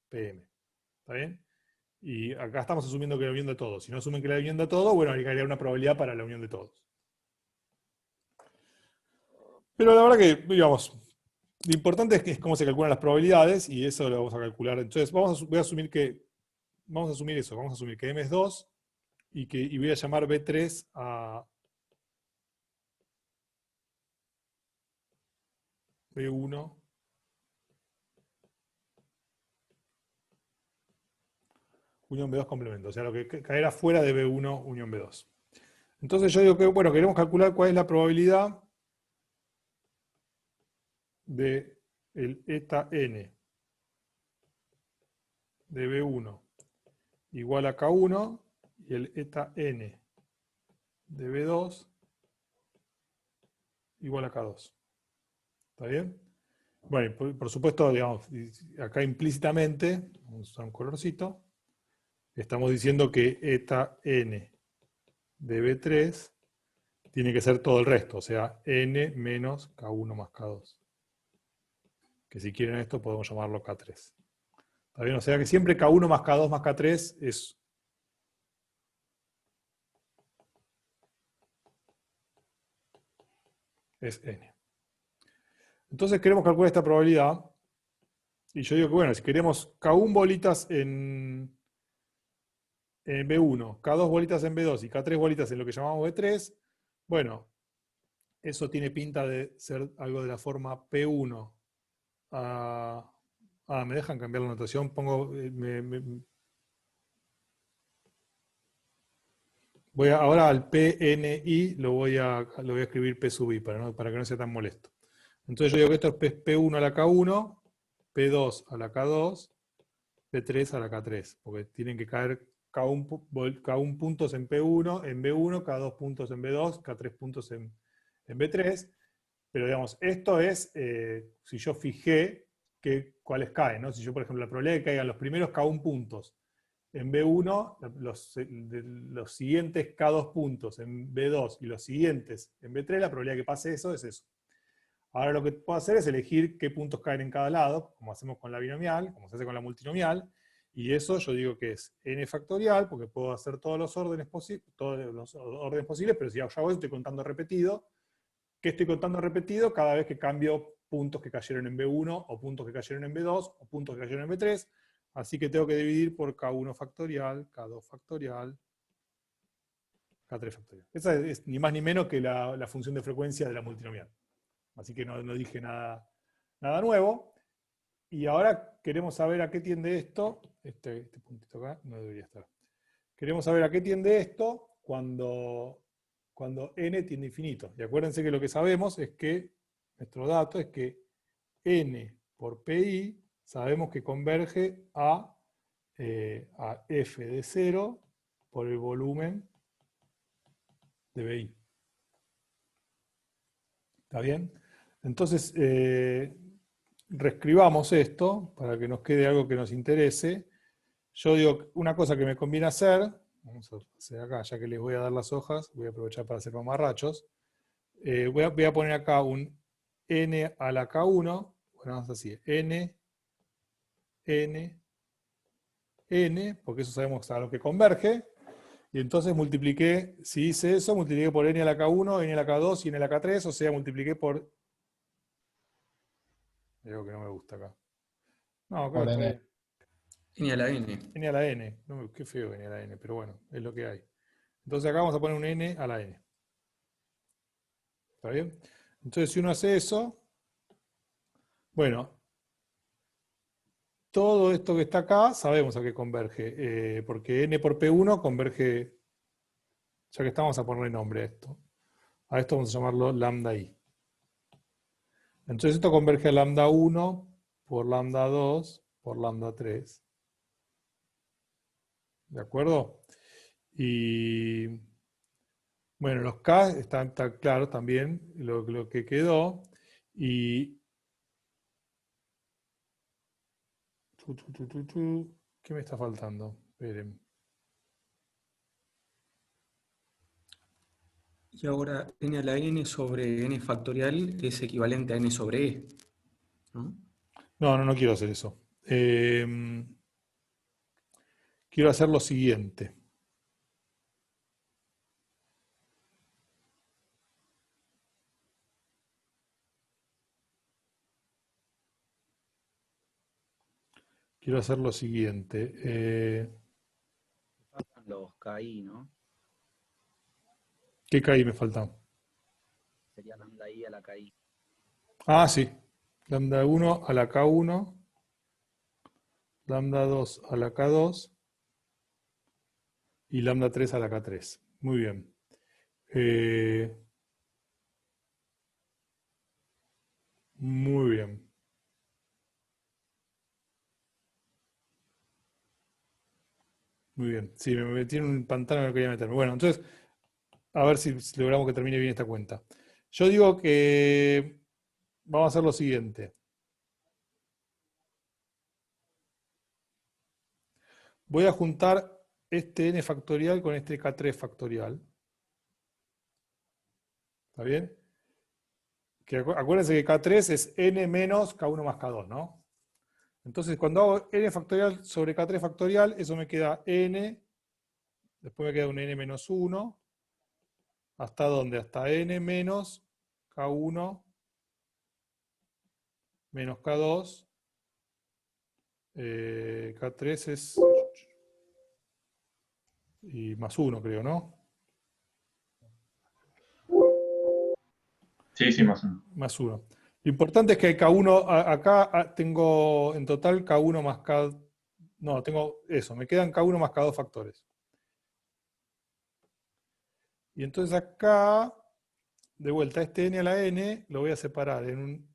PM. ¿Está bien? Y acá estamos asumiendo que la unión de todos. Si no asumen que la unión de todos, bueno, habría una probabilidad para la unión de todos. Pero la verdad que, digamos, lo importante es cómo se calculan las probabilidades, y eso lo vamos a calcular. Entonces, vamos a asumir eso. Vamos a asumir que M es 2, y voy a llamar B3 a B1. Unión B2 complemento, o sea, lo que caerá fuera de B1 unión B2. Entonces yo digo que, bueno, queremos calcular cuál es la probabilidad de el eta n de B1 igual a K1 y el eta n de B2 igual a K2. ¿Está bien? Bueno, por supuesto, digamos, acá implícitamente, vamos a usar un colorcito, estamos diciendo que eta n de B3 tiene que ser todo el resto, o sea, n menos K1 más K2. Que si quieren esto podemos llamarlo K3. ¿Está bien? O sea que siempre K1 más K2 más K3 es n. Entonces queremos calcular esta probabilidad. Y yo digo que, bueno, si queremos K1 bolitas en B1, K2 bolitas en B2 y K3 bolitas en lo que llamamos B3, bueno, eso tiene pinta de ser algo de la forma P1 me dejan cambiar la notación, pongo... ahora al PNI lo voy a escribir P sub I para que no sea tan molesto. Entonces yo digo que esto es P1 a la K1, P2 a la K2, P3 a la K3, porque tienen que caer K1 puntos en P1, en B1, K2 puntos en B2, K3 puntos en B3, pero digamos, esto es si yo fijé cuáles caen, ¿no? Si yo, por ejemplo, la probabilidad de que caigan los primeros K1 puntos en B1, los siguientes K2 puntos en B2 y los siguientes en B3, la probabilidad de que pase eso es eso. Ahora lo que puedo hacer es elegir qué puntos caen en cada lado, como hacemos con la binomial, como se hace con la multinomial, y eso yo digo que es n factorial, porque puedo hacer todos los órdenes posibles, pero si hago eso estoy contando repetido. ¿Qué estoy contando repetido? Cada vez que cambio puntos que cayeron en B1, o puntos que cayeron en B2, o puntos que cayeron en B3, así que tengo que dividir por K1 factorial, K2 factorial, K3 factorial. Esa es ni más ni menos que la función de frecuencia de la multinomial. Así que no dije nada nuevo. Y ahora queremos saber a qué tiende esto. Este puntito acá no debería estar. Queremos saber a qué tiende esto cuando n tiende a infinito. Y acuérdense que lo que sabemos es que, nuestro dato es que n por pi sabemos que converge a f de 0 por el volumen de BI. ¿Está bien? Entonces, reescribamos esto para que nos quede algo que nos interese. Yo digo, una cosa que me conviene hacer, vamos a hacer acá, ya que les voy a dar las hojas, voy a aprovechar para hacer mamarrachos. Voy a poner acá un n a la k1, bueno, vamos así, n, porque eso sabemos a lo que converge, y entonces multipliqué, si hice eso, multipliqué por n a la k1, n a la k2 y n a la k3, o sea, multipliqué por... Digo que no me gusta acá. No, creo Por que está n. bien. N a la n. N a la n. No, qué feo n a la n, pero bueno, es lo que hay. Entonces acá vamos a poner un n a la n. ¿Está bien? Entonces si uno hace eso, bueno, todo esto que está acá sabemos a qué converge, porque n por p1 converge, ya que estamos a ponerle nombre a esto. A esto vamos a llamarlo lambda i. Entonces esto converge a lambda 1 por lambda 2 por lambda 3. ¿De acuerdo? Y bueno, los K están claros también, lo que quedó. Y ¿qué me está faltando? Esperen. Y ahora n a la n sobre n factorial es equivalente a n sobre e, ¿no? No quiero hacer eso. Quiero hacer lo siguiente. Quiero hacer lo siguiente. Faltan los KI, ¿no? ¿Qué KI me falta? Sería lambda I a la KI. Ah, sí. Lambda 1 a la K1. Lambda 2 a la K2. Y lambda 3 a la K3. Muy bien. Muy bien. Muy bien. Sí, me metí en un pantano que no quería meterme. Bueno, entonces, a ver si logramos que termine bien esta cuenta. Yo digo que vamos a hacer lo siguiente. Voy a juntar este n factorial con este k3 factorial. ¿Está bien? Que acuérdense que k3 es n menos k1 más k2, ¿no? Entonces, cuando hago n factorial sobre k3 factorial, eso me queda n, después me queda un n menos 1, ¿hasta dónde? Hasta n menos k1 menos k2, k3 es y más 1, creo, ¿no? Sí, más o menos. Más 1. Lo importante es que K1, acá tengo en total K1 más K... No, tengo eso, me quedan K1 más K2 factores. Y entonces acá, de vuelta, este n a la n lo voy a separar en un...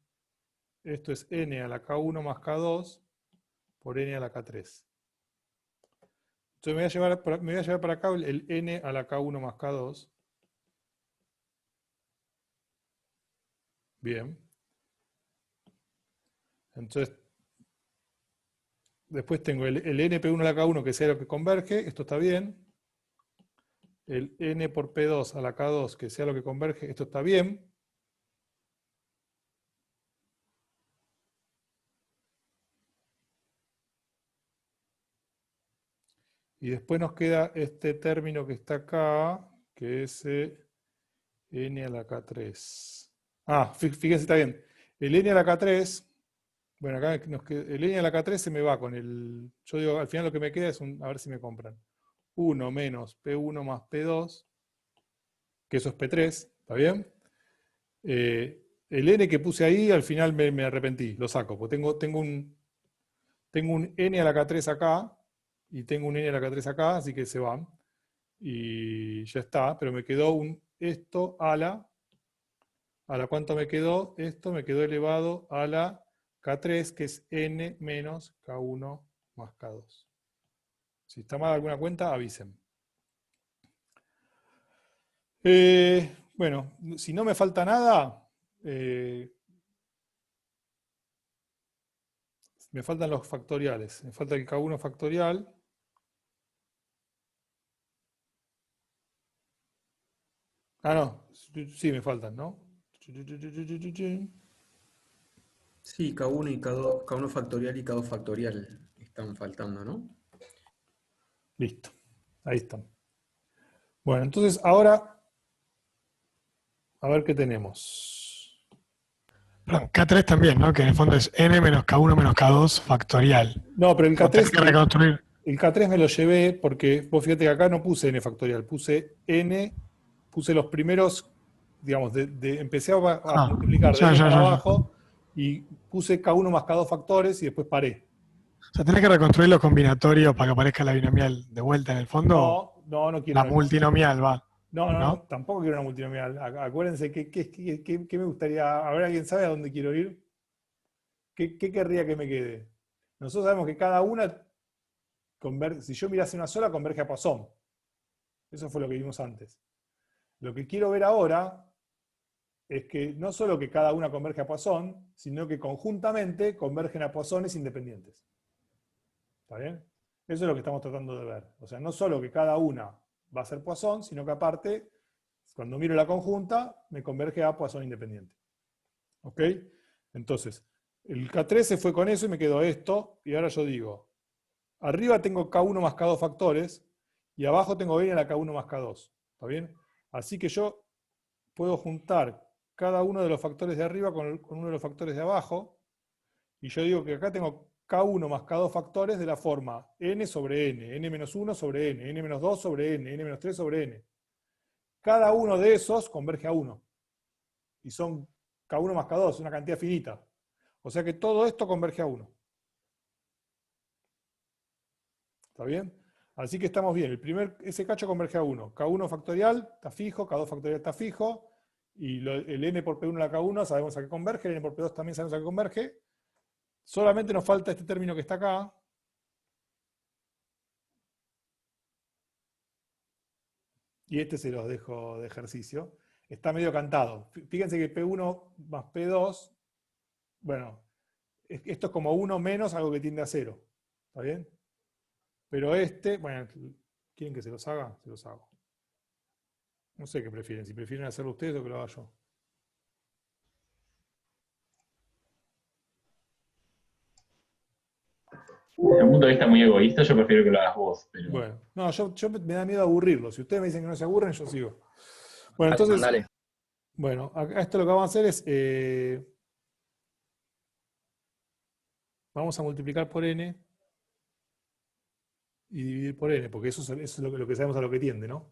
Esto es n a la K1 más K2 por n a la K3. Entonces me voy a llevar para acá el n a la K1 más K2. Bien. Entonces, después tengo el np1 a la K1 que sea lo que converge, esto está bien. El n por p2 a la k2 que sea lo que converge, esto está bien. Y después nos queda este término que está acá, que es n a la k3. Ah, fíjense, está bien. El n a la k3, bueno, acá el n a la k3 se me va con el... Yo digo, al final lo que me queda es un... A ver si me compran. 1 menos p1 más p2, que eso es p3, ¿está bien? El n que puse ahí, al final me arrepentí, lo saco, porque tengo un n a la k3 acá, y tengo un n a la k3 acá, así que se van. Y ya está, pero me quedó esto a la ¿cuánto me quedó? Esto me quedó elevado a la k3, que es n menos k1 más k2. Si está mal alguna cuenta, avisen. Bueno, si no me falta nada, me faltan los factoriales. Me falta el k1 factorial. Ah, no, sí me faltan, ¿no? Sí, K1 y K2, K1 factorial y K2 factorial están faltando, ¿no? Listo, ahí están. Bueno, entonces ahora, a ver qué tenemos. Perdón, K3 también, ¿no? Que en el fondo es n menos K1 menos K2 factorial. No, pero el Vos tenés que K3, reconstruir. el K3 me lo llevé porque, vos fíjate que acá no puse n factorial, puse los primeros, digamos, empecé a multiplicar de n para abajo y puse K1 más K2 factores y después paré. O sea, tenés que reconstruir los combinatorios para que aparezca la binomial de vuelta en el fondo. No quiero. La multinomial, va. No, tampoco quiero una multinomial. Acuérdense que me gustaría. A ver, ¿alguien sabe a dónde quiero ir? ¿Qué querría que me quede? Nosotros sabemos que cada una converge. Si yo mirase una sola, converge a Poisson. Eso fue lo que vimos antes. Lo que quiero ver ahora es que no solo que cada una converge a Poisson, sino que conjuntamente convergen a Poissons independientes. ¿Está bien? Eso es lo que estamos tratando de ver. O sea, no solo que cada una va a ser Poisson, sino que aparte, cuando miro la conjunta, me converge a Poisson independiente. ¿Ok? Entonces, el K3 se fue con eso y me quedó esto, y ahora yo digo, arriba tengo K1 más K2 factores, y abajo tengo n a la K1 más K2. ¿Está bien? Así que yo puedo juntar cada uno de los factores de arriba con uno de los factores de abajo, y yo digo que acá tengo K1 más K2 factores de la forma n sobre n menos 1 sobre n menos 2 sobre n menos 3 sobre n. Cada uno de esos converge a 1. Y son K1 más K2, una cantidad finita. O sea que todo esto converge a 1. ¿Está bien? Así que estamos bien. Ese cacho converge a 1. K1 factorial está fijo, K2 factorial está fijo, y el n por P1 a la K1 sabemos a qué converge, el n por P2 también sabemos a qué converge. Solamente nos falta este término que está acá. Y este se los dejo de ejercicio. Está medio cantado. Fíjense que P1 más P2, bueno, esto es como 1 menos algo que tiende a 0. ¿Está bien? Pero bueno, ¿quieren que se los haga? Se los hago. No sé qué prefieren, si prefieren hacerlo ustedes o que lo haga yo. Desde un punto de vista muy egoísta, yo prefiero que lo hagas vos. Pero... Bueno, no, yo me da miedo aburrirlo. Si ustedes me dicen que no se aburren, yo sigo. Bueno, entonces, Dale. bueno, esto lo que vamos a hacer es, vamos a multiplicar por n y dividir por n, porque eso es lo que sabemos a lo que tiende, ¿no?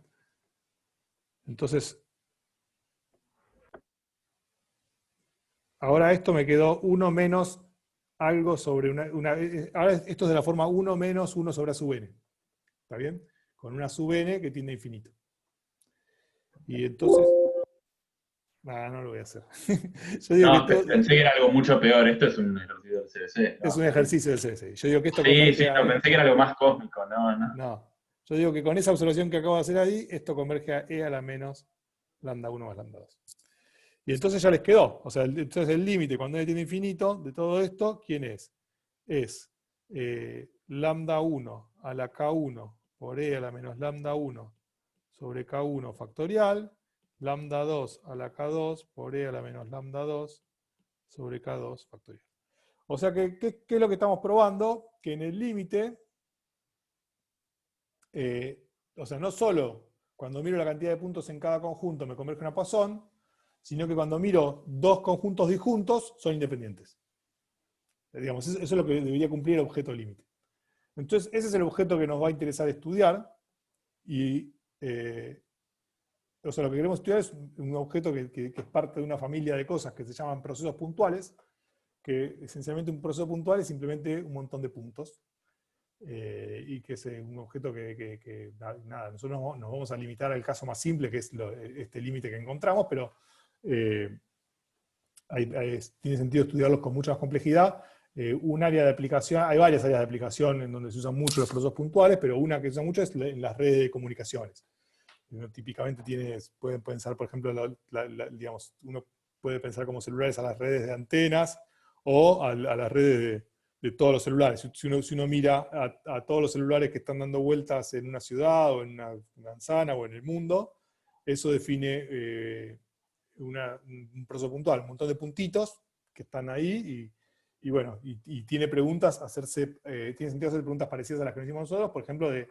Entonces, ahora esto me quedó 1 menos algo sobre ahora esto es de la forma 1 menos 1 sobre a sub n. ¿Está bien? Con una sub n que tiende a infinito. Y entonces... no lo voy a hacer. Yo digo pensé que era algo mucho peor. Esto es un ejercicio del CBC. ¿no? Es un ejercicio del CBC. Yo digo que esto sí, pensé que era algo más cósmico. No. Yo digo que con esa observación que acabo de hacer ahí, esto converge a e a la menos lambda 1 más lambda 2. Y entonces ya les quedó. O sea, entonces el límite cuando n tiende a infinito de todo esto, ¿quién es? Es lambda 1 a la k1 por e a la menos lambda 1 sobre k1 factorial, lambda 2 a la k2 por e a la menos lambda 2 sobre k2 factorial. O sea, ¿qué es lo que estamos probando? Que en el límite, o sea, no solo cuando miro la cantidad de puntos en cada conjunto me converge una Poisson, sino que cuando miro dos conjuntos disjuntos son independientes. Digamos, eso es lo que debería cumplir el objeto límite. Entonces, ese es el objeto que nos va a interesar estudiar, y o sea, lo que queremos estudiar es un objeto que es parte de una familia de cosas que se llaman procesos puntuales, que esencialmente un proceso puntual es simplemente un montón de puntos, y que es un objeto que nada, nosotros nos vamos a limitar al caso más simple, que es este límite que encontramos, pero tiene sentido estudiarlos con mucha más complejidad. Un área de aplicación, hay varias áreas de aplicación en donde se usan mucho los procesos puntuales, pero una que se usa mucho es en las redes de comunicaciones. Uno típicamente pueden pensar, por ejemplo, digamos, uno puede pensar como celulares a las redes de antenas o a las redes de todos los celulares. Si uno mira a todos los celulares que están dando vueltas en una ciudad o en una manzana o en el mundo, eso define un proceso puntual, un montón de puntitos que están ahí y bueno, y tiene preguntas, tiene sentido hacer preguntas parecidas a las que nos hicimos nosotros, por ejemplo, de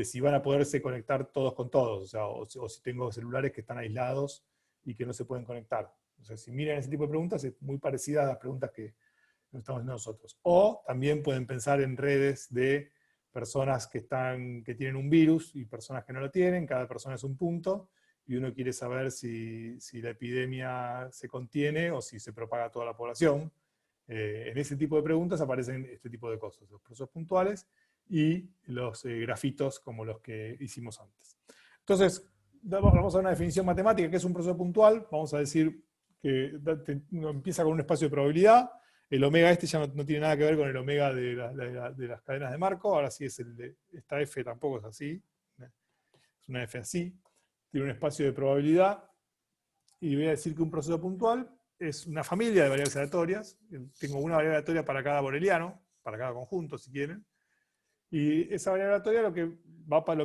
si van a poderse conectar todos con todos, o sea, o si tengo celulares que están aislados y que no se pueden conectar. O sea, si miran ese tipo de preguntas, es muy parecida a las preguntas que nos estamos haciendo nosotros. O también pueden pensar en redes de personas que tienen un virus y personas que no lo tienen, cada persona es un punto, y uno quiere saber si la epidemia se contiene o si se propaga a toda la población. En ese tipo de preguntas aparecen este tipo de cosas, los procesos puntuales y los grafitos como los que hicimos antes. Entonces, vamos a dar una definición matemática, que es un proceso puntual. Vamos a decir que uno empieza con un espacio de probabilidad. El omega ya no tiene nada que ver con el omega de las cadenas de Markov. Ahora sí es esta f tampoco es así. Es una f así. Tiene un espacio de probabilidad. Y voy a decir que un proceso puntual es una familia de variables aleatorias. Tengo una variable aleatoria para cada boreliano, para cada conjunto si quieren. Y esa variable aleatoria lo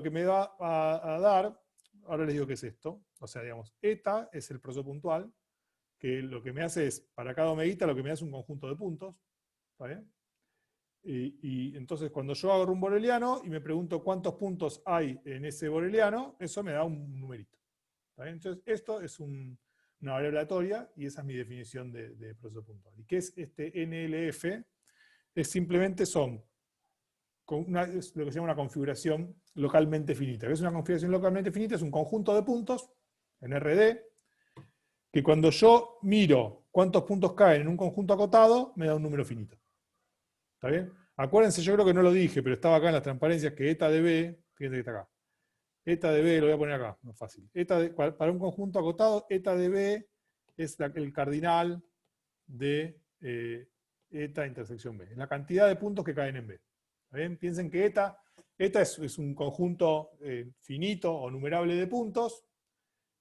que me va a dar, ahora les digo qué es esto. O sea, digamos, eta es el proceso puntual, que lo que me hace es, para cada omeguita, lo que me hace es un conjunto de puntos. ¿Está bien? Y entonces cuando yo agarro un boreliano y me pregunto cuántos puntos hay en ese boreliano, eso me da un numerito. ¿Está bien? Entonces esto es una variable aleatoria y esa es mi definición de proceso puntual. ¿Y qué es este NLF? Simplemente es lo que se llama una configuración localmente finita. ¿Qué es una configuración localmente finita? Es un conjunto de puntos en RD, que cuando yo miro cuántos puntos caen en un conjunto acotado, me da un número finito. ¿Está bien? Acuérdense, yo creo que no lo dije, pero estaba acá en las transparencias, que eta de B, fíjense que está acá. Eta de B, lo voy a poner acá, no es fácil. Para un conjunto acotado, eta de B es el cardinal de eta intersección B. Es la cantidad de puntos que caen en B. ¿Está bien? Piensen que eta es un conjunto finito o numerable de puntos,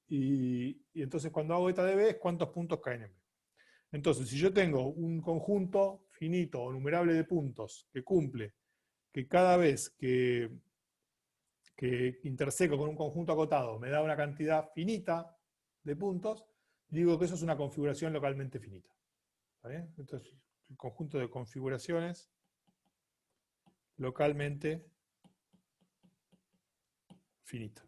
y entonces cuando hago eta de B es cuántos puntos caen en B. Entonces, si yo tengo un conjunto finito o numerable de puntos que cumple que cada vez que interseco con un conjunto acotado me da una cantidad finita de puntos, digo que eso es una configuración localmente finita. ¿Está bien? Entonces, el conjunto de configuraciones localmente finita.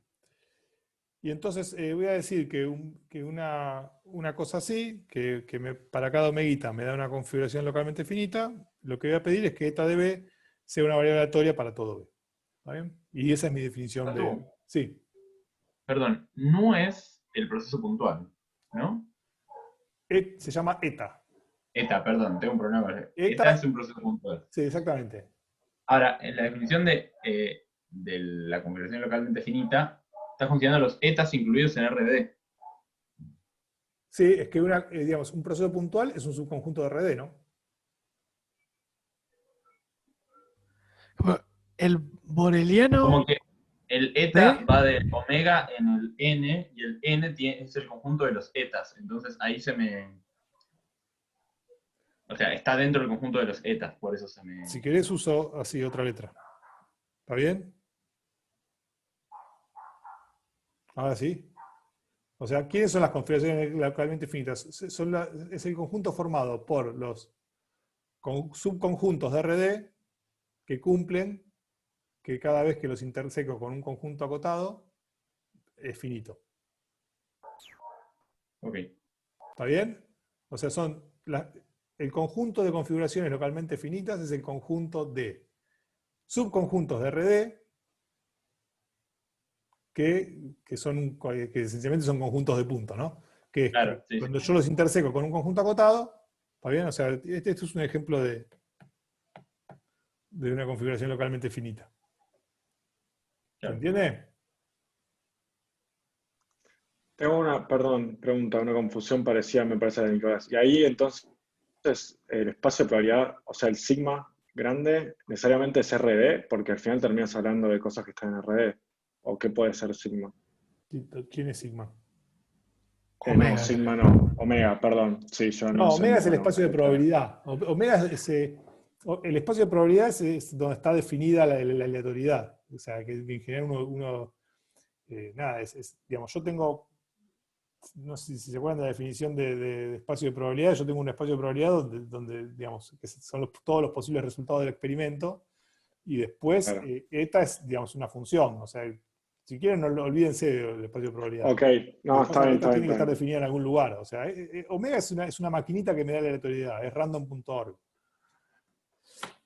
Y entonces voy a decir que una cosa así, que para cada omeguita me da una configuración localmente finita, lo que voy a pedir es que eta de B sea una variable aleatoria para todo B. ¿Está bien? Y esa es mi definición de... Sí. Perdón, no es el proceso puntual, ¿no? Se llama eta. Eta, perdón, tengo un problema con eso. Eta Eta es un proceso puntual. Sí, exactamente. Ahora, en la definición de la configuración localmente finita, está funcionando los etas incluidos en RD. Sí, es que digamos, un proceso puntual es un subconjunto de RD, ¿no? El boreliano... Como que el eta va de omega en el n, y el n es el conjunto de los etas. Entonces ahí o sea, está dentro del conjunto de los etas, por eso se me... Si querés uso así otra letra. ¿Está bien? Ahora sí. O sea, ¿quiénes son las configuraciones localmente finitas? Es el conjunto formado por los subconjuntos de RD que cumplen que cada vez que los interseco con un conjunto acotado es finito. Ok. ¿Está bien? O sea, el conjunto de configuraciones localmente finitas es el conjunto de subconjuntos de RD que esencialmente son conjuntos de puntos, ¿no? Que es Claro, sí, cuando yo los interseco con un conjunto acotado, ¿está bien? O sea, este es un ejemplo de una configuración localmente finita. ¿Se claro. entiende? Tengo una, perdón, pregunta, una confusión parecida, me parece, de Nicolás. Y ahí entonces el espacio de probabilidad, o sea, el sigma grande, necesariamente es RD, porque al final terminas hablando de cosas que están en RD. ¿O qué puede ser sigma? ¿Quién es sigma? No, Omega. sigma no. Omega, perdón. Sí, yo no No, sé omega es el mucho espacio de probabilidad. Omega es el espacio de probabilidad es donde está definida la aleatoriedad. O sea, que en general digamos, yo tengo, no sé si se acuerdan de la definición de espacio de probabilidad, yo tengo un espacio de probabilidad donde digamos, que son todos los posibles resultados del experimento, y después Claro. eta es, digamos, una función. O sea, si quieren, no olvídense del espacio de probabilidad. Ok, no, está bien, está bien. Tiene que estar definida en algún lugar. O sea, omega es una maquinita que me da la aleatoriedad, es random.org.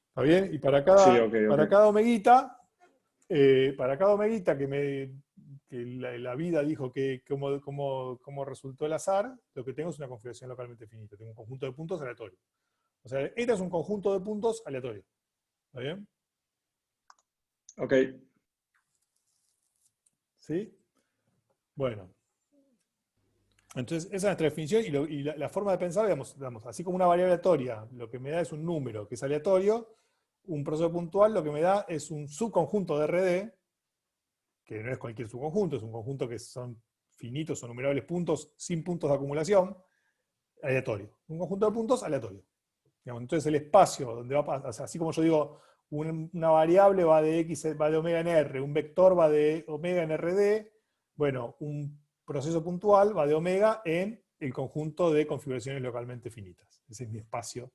¿Está bien? Y para Sí, cada, ok, para ok. cada omeguita, que la vida dijo que cómo resultó el azar, lo que tengo es una configuración localmente finita. Tengo un conjunto de puntos aleatorio. O sea, eta es un conjunto de puntos aleatorio. ¿Está bien? Ok, ¿Sí? Bueno. Entonces, esa es nuestra definición y la forma de pensar, digamos, así como una variable aleatoria, lo que me da es un número que es aleatorio, un proceso puntual lo que me da es un subconjunto de RD, que no es cualquier subconjunto, es un conjunto que son finitos o numerables puntos sin puntos de acumulación, aleatorio. Un conjunto de puntos aleatorio. Digamos, entonces el espacio donde va a pasar, o sea, así como yo digo, una variable va de x, va de omega en r, un vector va de omega en rd, bueno, un proceso puntual va de omega en el conjunto de configuraciones localmente finitas. Ese es mi espacio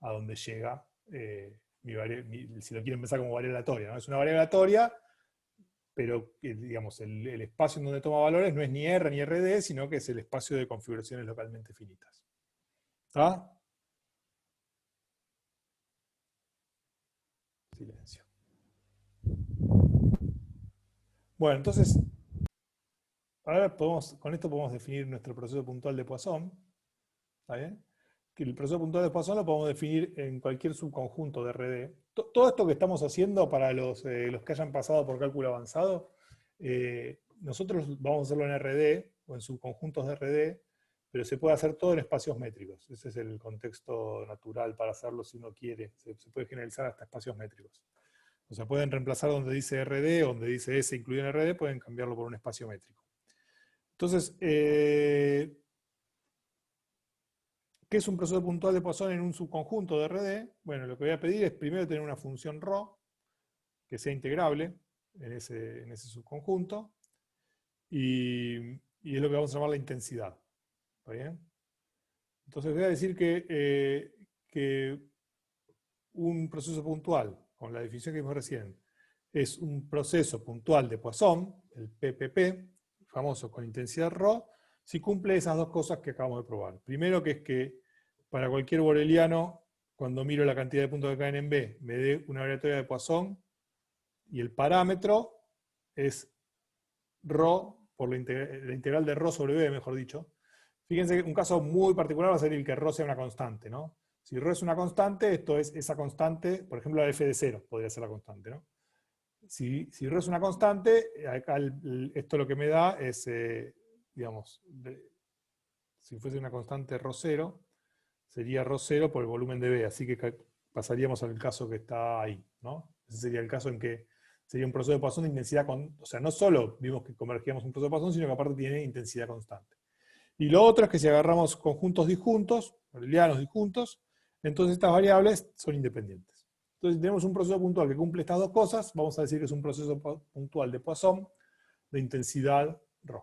a donde llega si lo quieren pensar como variable aleatoria, ¿no? Es una variable aleatoria, pero digamos, el espacio en donde toma valores no es ni R ni RD, sino que es el espacio de configuraciones localmente finitas. ¿Está? Silencio. Bueno, entonces, ahora con esto podemos definir nuestro proceso puntual de Poisson. ¿Está bien? Que el proceso puntual de Poisson lo podemos definir en cualquier subconjunto de RD. Todo esto que estamos haciendo para los que hayan pasado por cálculo avanzado, nosotros vamos a hacerlo en RD o en subconjuntos de RD, pero se puede hacer todo en espacios métricos. Ese es el contexto natural para hacerlo si uno quiere. Se puede generalizar hasta espacios métricos. O sea, pueden reemplazar donde dice RD, donde dice S incluido en RD, pueden cambiarlo por un espacio métrico. Entonces, ¿qué es un proceso puntual de Poisson en un subconjunto de RD? Bueno, lo que voy a pedir es primero tener una función ρ que sea integrable en ese subconjunto, y es lo que vamos a llamar la intensidad. ¿Está bien? Entonces voy a decir que un proceso puntual, con la definición que vimos recién, es un proceso puntual de Poisson, el PPP, famoso con intensidad ρ, si cumple esas dos cosas que acabamos de probar. Primero, que es que para cualquier boreliano, cuando miro la cantidad de puntos que caen en B, me dé una aleatoria de Poisson, y el parámetro es ρ por la integral de ρ sobre B, mejor dicho. Fíjense que un caso muy particular va a ser el que ρ sea una constante, ¿no? Si ρ es una constante, esto es esa constante, por ejemplo, la f de 0 podría ser la constante, ¿no? Si ρ es una constante, acá esto lo que me da es, digamos, si fuese una constante ρ0, sería ρ0 por el volumen de B, así que pasaríamos al caso que está ahí, ¿no? Ese sería el caso en que sería un proceso de Poisson de intensidad, o sea, no solo vimos que convergíamos un proceso de Poisson, sino que aparte tiene intensidad constante. Y lo otro es que si agarramos conjuntos disjuntos, borelianos disjuntos, entonces estas variables son independientes. Entonces, si tenemos un proceso puntual que cumple estas dos cosas, vamos a decir que es un proceso puntual de Poisson de intensidad ρ.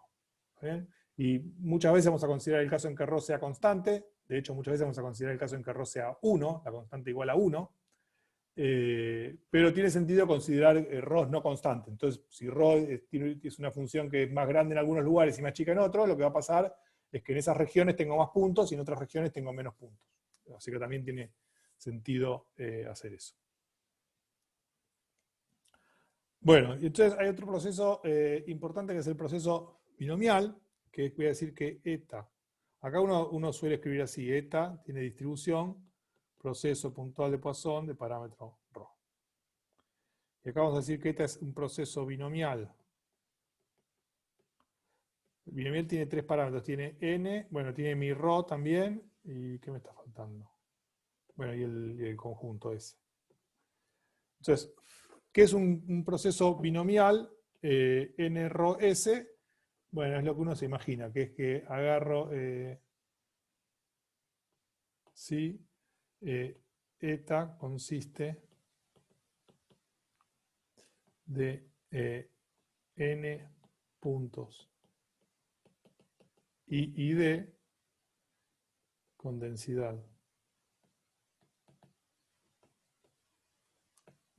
¿Bien? Y muchas veces vamos a considerar el caso en que ρ sea constante, de hecho muchas veces vamos a considerar el caso en que ρ sea 1, la constante igual a 1, pero tiene sentido considerar ρ no constante. Entonces, si ρ es una función que es más grande en algunos lugares y más chica en otros, lo que va a pasar es que en esas regiones tengo más puntos y en otras regiones tengo menos puntos. Así que también tiene sentido hacer eso. Bueno, y entonces hay otro proceso importante que es el proceso binomial, que voy a decir que eta. Acá uno suele escribir así, eta tiene distribución, proceso puntual de Poisson de parámetro ρ. Y acá vamos a decir que eta es un proceso binomial. El binomial tiene 3 parámetros, tiene n, bueno, tiene mi ρ también, y ¿qué me está faltando? Bueno, y el conjunto ese. Entonces, ¿qué es un proceso binomial? N ρ S, bueno, es lo que uno se imagina, que es que agarro, sí, eta consiste de n puntos y d con densidad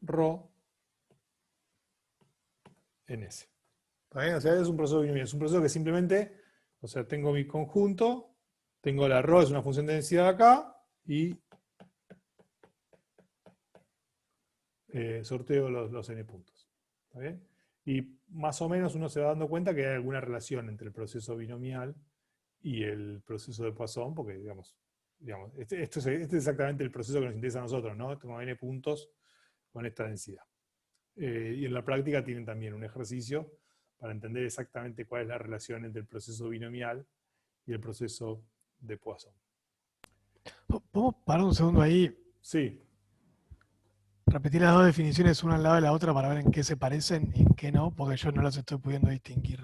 ρ en S. ¿Está bien? O sea, es un proceso binomial. Es un proceso que simplemente, o sea, tengo mi conjunto, tengo la ρ, es una función de densidad acá, y sorteo los n puntos. ¿Está bien? Y más o menos uno se va dando cuenta que hay alguna relación entre el proceso binomial y el proceso de Poisson, porque, digamos este es exactamente el proceso que nos interesa a nosotros, ¿no? Tengo n puntos con esta densidad. Y en la práctica tienen también un ejercicio para entender exactamente cuál es la relación entre el proceso binomial y el proceso de Poisson. ¿Podemos parar un segundo ahí? Sí. Repetir las dos definiciones una al lado de la otra para ver en qué se parecen y en qué no, porque yo no las estoy pudiendo distinguir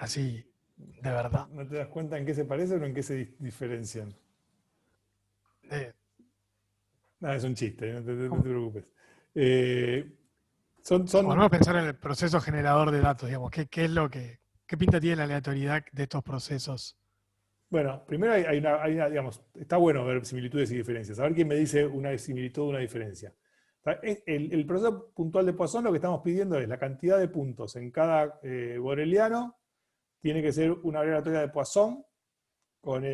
así de verdad. ¿No te das cuenta en qué se parecen o en qué se diferencian? Es un chiste, no te preocupes. Vamos a pensar en el proceso generador de datos, digamos. ¿Qué es lo que, qué pinta tiene la aleatoriedad de estos procesos? Bueno, primero hay una, digamos, está bueno ver similitudes y diferencias. A ver quién me dice una similitud o una diferencia. El proceso puntual de Poisson, lo que estamos pidiendo es la cantidad de puntos en cada boreliano tiene que ser una aleatoria de Poisson con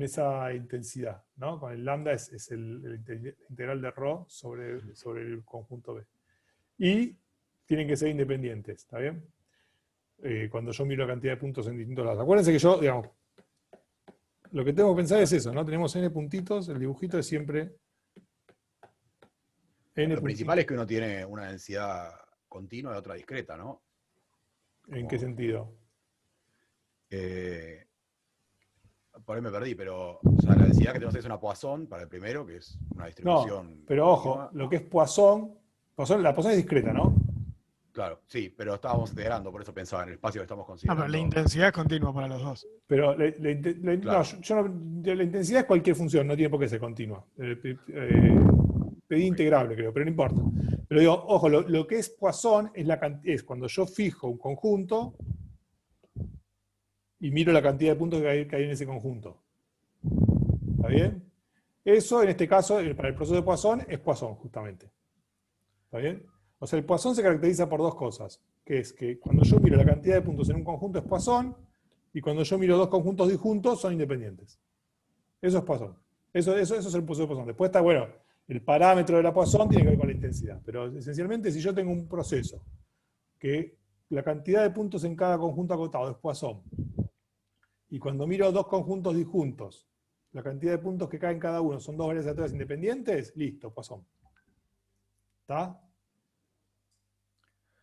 esa intensidad, ¿no? Con el lambda es el integral de ρ sobre el conjunto B. Y tienen que ser independientes, ¿está bien? Cuando yo miro la cantidad de puntos en distintos lados. Acuérdense que yo, digamos, lo que tengo que pensar es eso, ¿no? Tenemos n puntitos, el dibujito es siempre n. Lo principal es que uno tiene una densidad continua y otra discreta, ¿no? ¿En qué sentido? Por ahí me perdí, pero o sea, la densidad que tenemos es una Poisson para el primero, que es una distribución. No, pero ojo, lo que es Poisson, la Poisson es discreta, ¿no? Claro, sí, pero estábamos integrando, por eso pensaba en el espacio que estamos considerando. Pero la intensidad es continua para los dos. Pero la Claro. la intensidad es cualquier función, no tiene por qué ser continua. Pedí integrable, creo, pero no importa. Pero digo, ojo, lo que es Poisson es cuando yo fijo un conjunto y miro la cantidad de puntos que hay en ese conjunto. ¿Está bien? Eso, en este caso, para el proceso de Poisson, es Poisson, justamente. ¿Está bien? O sea, el Poisson se caracteriza por dos cosas, que es que cuando yo miro la cantidad de puntos en un conjunto es Poisson, y cuando yo miro dos conjuntos disjuntos son independientes. Eso es Poisson. Eso es el proceso de Poisson. Después está, bueno, el parámetro de la Poisson tiene que ver con la intensidad, pero esencialmente si yo tengo un proceso que la cantidad de puntos en cada conjunto acotado es Poisson, y cuando miro dos conjuntos disjuntos, la cantidad de puntos que caen cada uno son dos variables aleatorias independientes, listo, Poisson. ¿Está?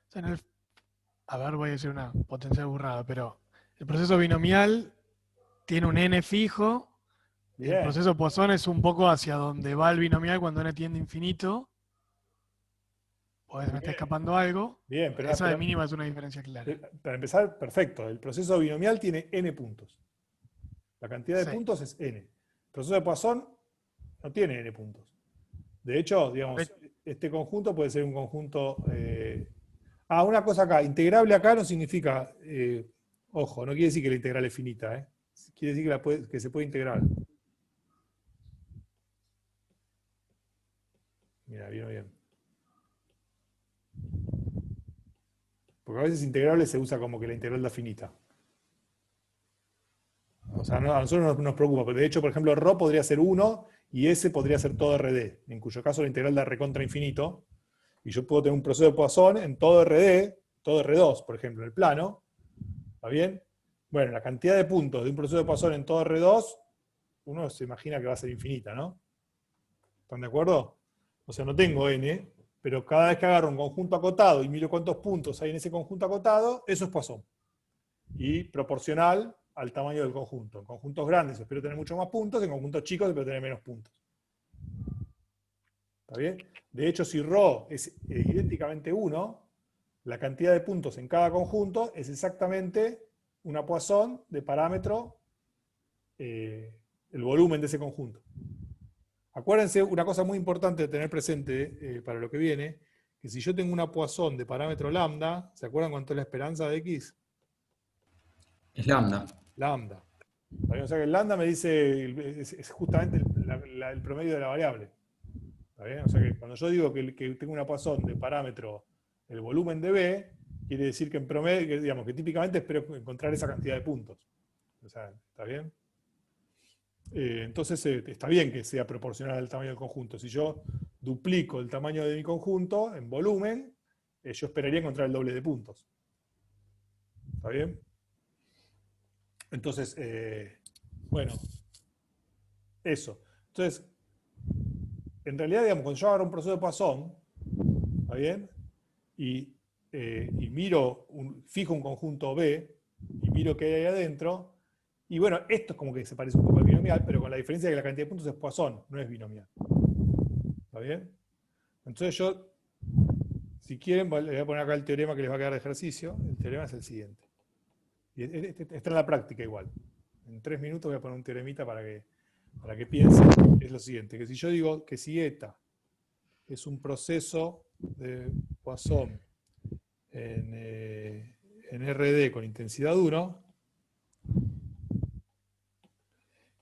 O sea, a ver, voy a decir una potencial burrada, pero el proceso binomial tiene un n fijo. Bien. El proceso Poisson es un poco hacia donde va el binomial cuando n tiende a infinito. O me está escapando algo. Bien, pero esa de mínima es una diferencia clara. Para empezar, perfecto. El proceso binomial tiene n puntos. La cantidad de puntos es n. El proceso de Poisson no tiene n puntos. De hecho, digamos, este conjunto puede ser un conjunto... una cosa acá. Integrable acá no significa... ojo, no quiere decir que la integral es finita. Quiere decir que se puede integrar. Mira, vino bien. Porque a veces integrable se usa como que la integral da finita. O sea, a nosotros nos preocupa. Pero de hecho, por ejemplo, ρ podría ser 1 y S podría ser todo RD, en cuyo caso la integral da recontra infinito. Y yo puedo tener un proceso de Poisson en todo RD, todo R2, por ejemplo, en el plano. ¿Está bien? Bueno, la cantidad de puntos de un proceso de Poisson en todo R2, uno se imagina que va a ser infinita, ¿no? ¿Están de acuerdo? O sea, no tengo n, pero cada vez que agarro un conjunto acotado y miro cuántos puntos hay en ese conjunto acotado, eso es Poisson. Y proporcional al tamaño del conjunto. En conjuntos grandes espero tener muchos más puntos, en conjuntos chicos espero tener menos puntos. ¿Está bien? De hecho, si ρ es idénticamente 1, la cantidad de puntos en cada conjunto es exactamente una Poisson de parámetro, el volumen de ese conjunto. Acuérdense, una cosa muy importante de tener presente para lo que viene, que si yo tengo una Poisson de parámetro lambda, ¿se acuerdan cuánto es la esperanza de x? Es lambda. Lambda. O sea que el lambda me dice, es justamente el promedio de la variable. ¿Está bien? O sea que cuando yo digo que tengo una Poisson de parámetro, el volumen de B, quiere decir que en promedio, digamos, que típicamente espero encontrar esa cantidad de puntos. O sea, ¿está bien? Entonces está bien que sea proporcional al tamaño del conjunto. Si yo duplico el tamaño de mi conjunto en volumen, yo esperaría encontrar el doble de puntos. ¿Está bien? Entonces, bueno, eso. Entonces, en realidad, digamos, cuando yo agarro un proceso de Poisson, ¿está bien? Y miro, fijo un conjunto B, y miro qué hay ahí adentro, y bueno, esto es como que se parece un poco al binomial, pero con la diferencia de que la cantidad de puntos es Poisson, no es binomial. ¿Está bien? Entonces yo, si quieren, les voy a poner acá el teorema que les va a quedar de ejercicio. El teorema es el siguiente. Y está en la práctica igual. En 3 minutos voy a poner un teoremita para que piensen. Es lo siguiente, que si yo digo que si eta es un proceso de Poisson en RD con intensidad 1,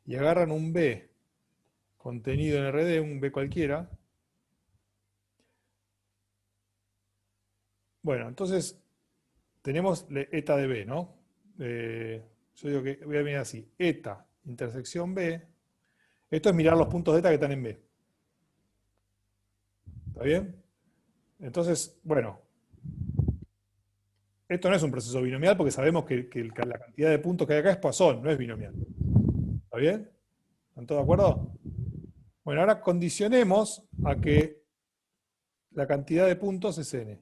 y agarran un B contenido en RD, un B cualquiera, bueno, entonces tenemos eta de B, ¿no? Yo digo que voy a mirar así, eta intersección B, esto es mirar los puntos de eta que están en B. ¿Está bien? Entonces, bueno, esto no es un proceso binomial porque sabemos que la cantidad de puntos que hay acá es Poisson, no es binomial. ¿Está bien? ¿Están todos de acuerdo? Bueno, ahora condicionemos a que la cantidad de puntos es n.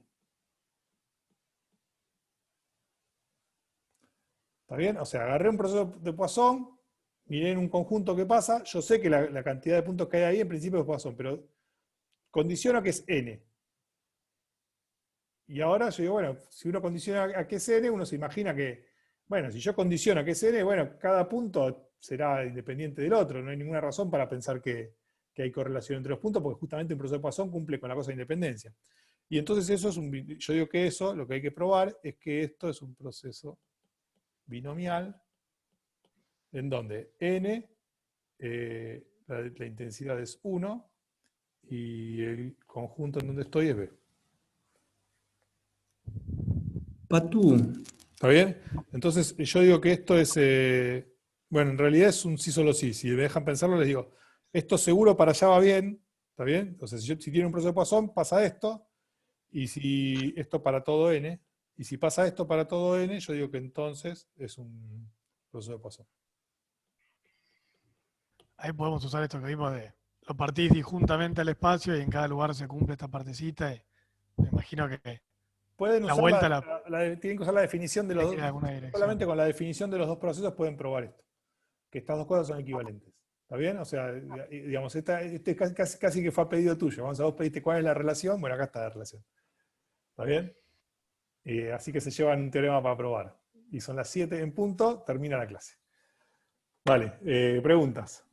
¿Está bien? O sea, agarré un proceso de Poisson, miré en un conjunto que pasa, yo sé que la cantidad de puntos que hay ahí en principio es Poisson, pero condiciono que es n. Y ahora yo digo, bueno, si uno condiciona a que es n, uno se imagina que, bueno, si yo condiciono a que es n, bueno, cada punto será independiente del otro, no hay ninguna razón para pensar que hay correlación entre los puntos, porque justamente un proceso de Poisson cumple con la cosa de independencia. Y entonces eso es yo digo que eso, lo que hay que probar, es que esto es un proceso binomial, en donde n, la intensidad es 1, y el conjunto en donde estoy es B. Patú. ¿Está bien? Entonces yo digo que esto es, bueno, en realidad es un sí solo sí. Si me dejan pensarlo, les digo, esto seguro para allá va bien, ¿está bien? Entonces si tiene un proceso de Poisson, pasa esto, y si esto para todo n, y si pasa esto para todo n, yo digo que entonces es un proceso de Poisson. Ahí podemos usar esto que vimos de lo partís disjuntamente al espacio y en cada lugar se cumple esta partecita. Y me imagino que pueden la usar vuelta tienen que usar la definición de los dos. Solamente dirección. con la definición de los dos procesos pueden probar esto. Que estas dos cosas son equivalentes. ¿Está bien? O sea, digamos, este casi que fue a pedido tuyo. Vamos a vos pediste cuál es la relación. Bueno, acá está la relación. ¿Está bien? Así que se llevan un teorema para probar. Y son las 7 en punto, termina la clase. Vale, preguntas.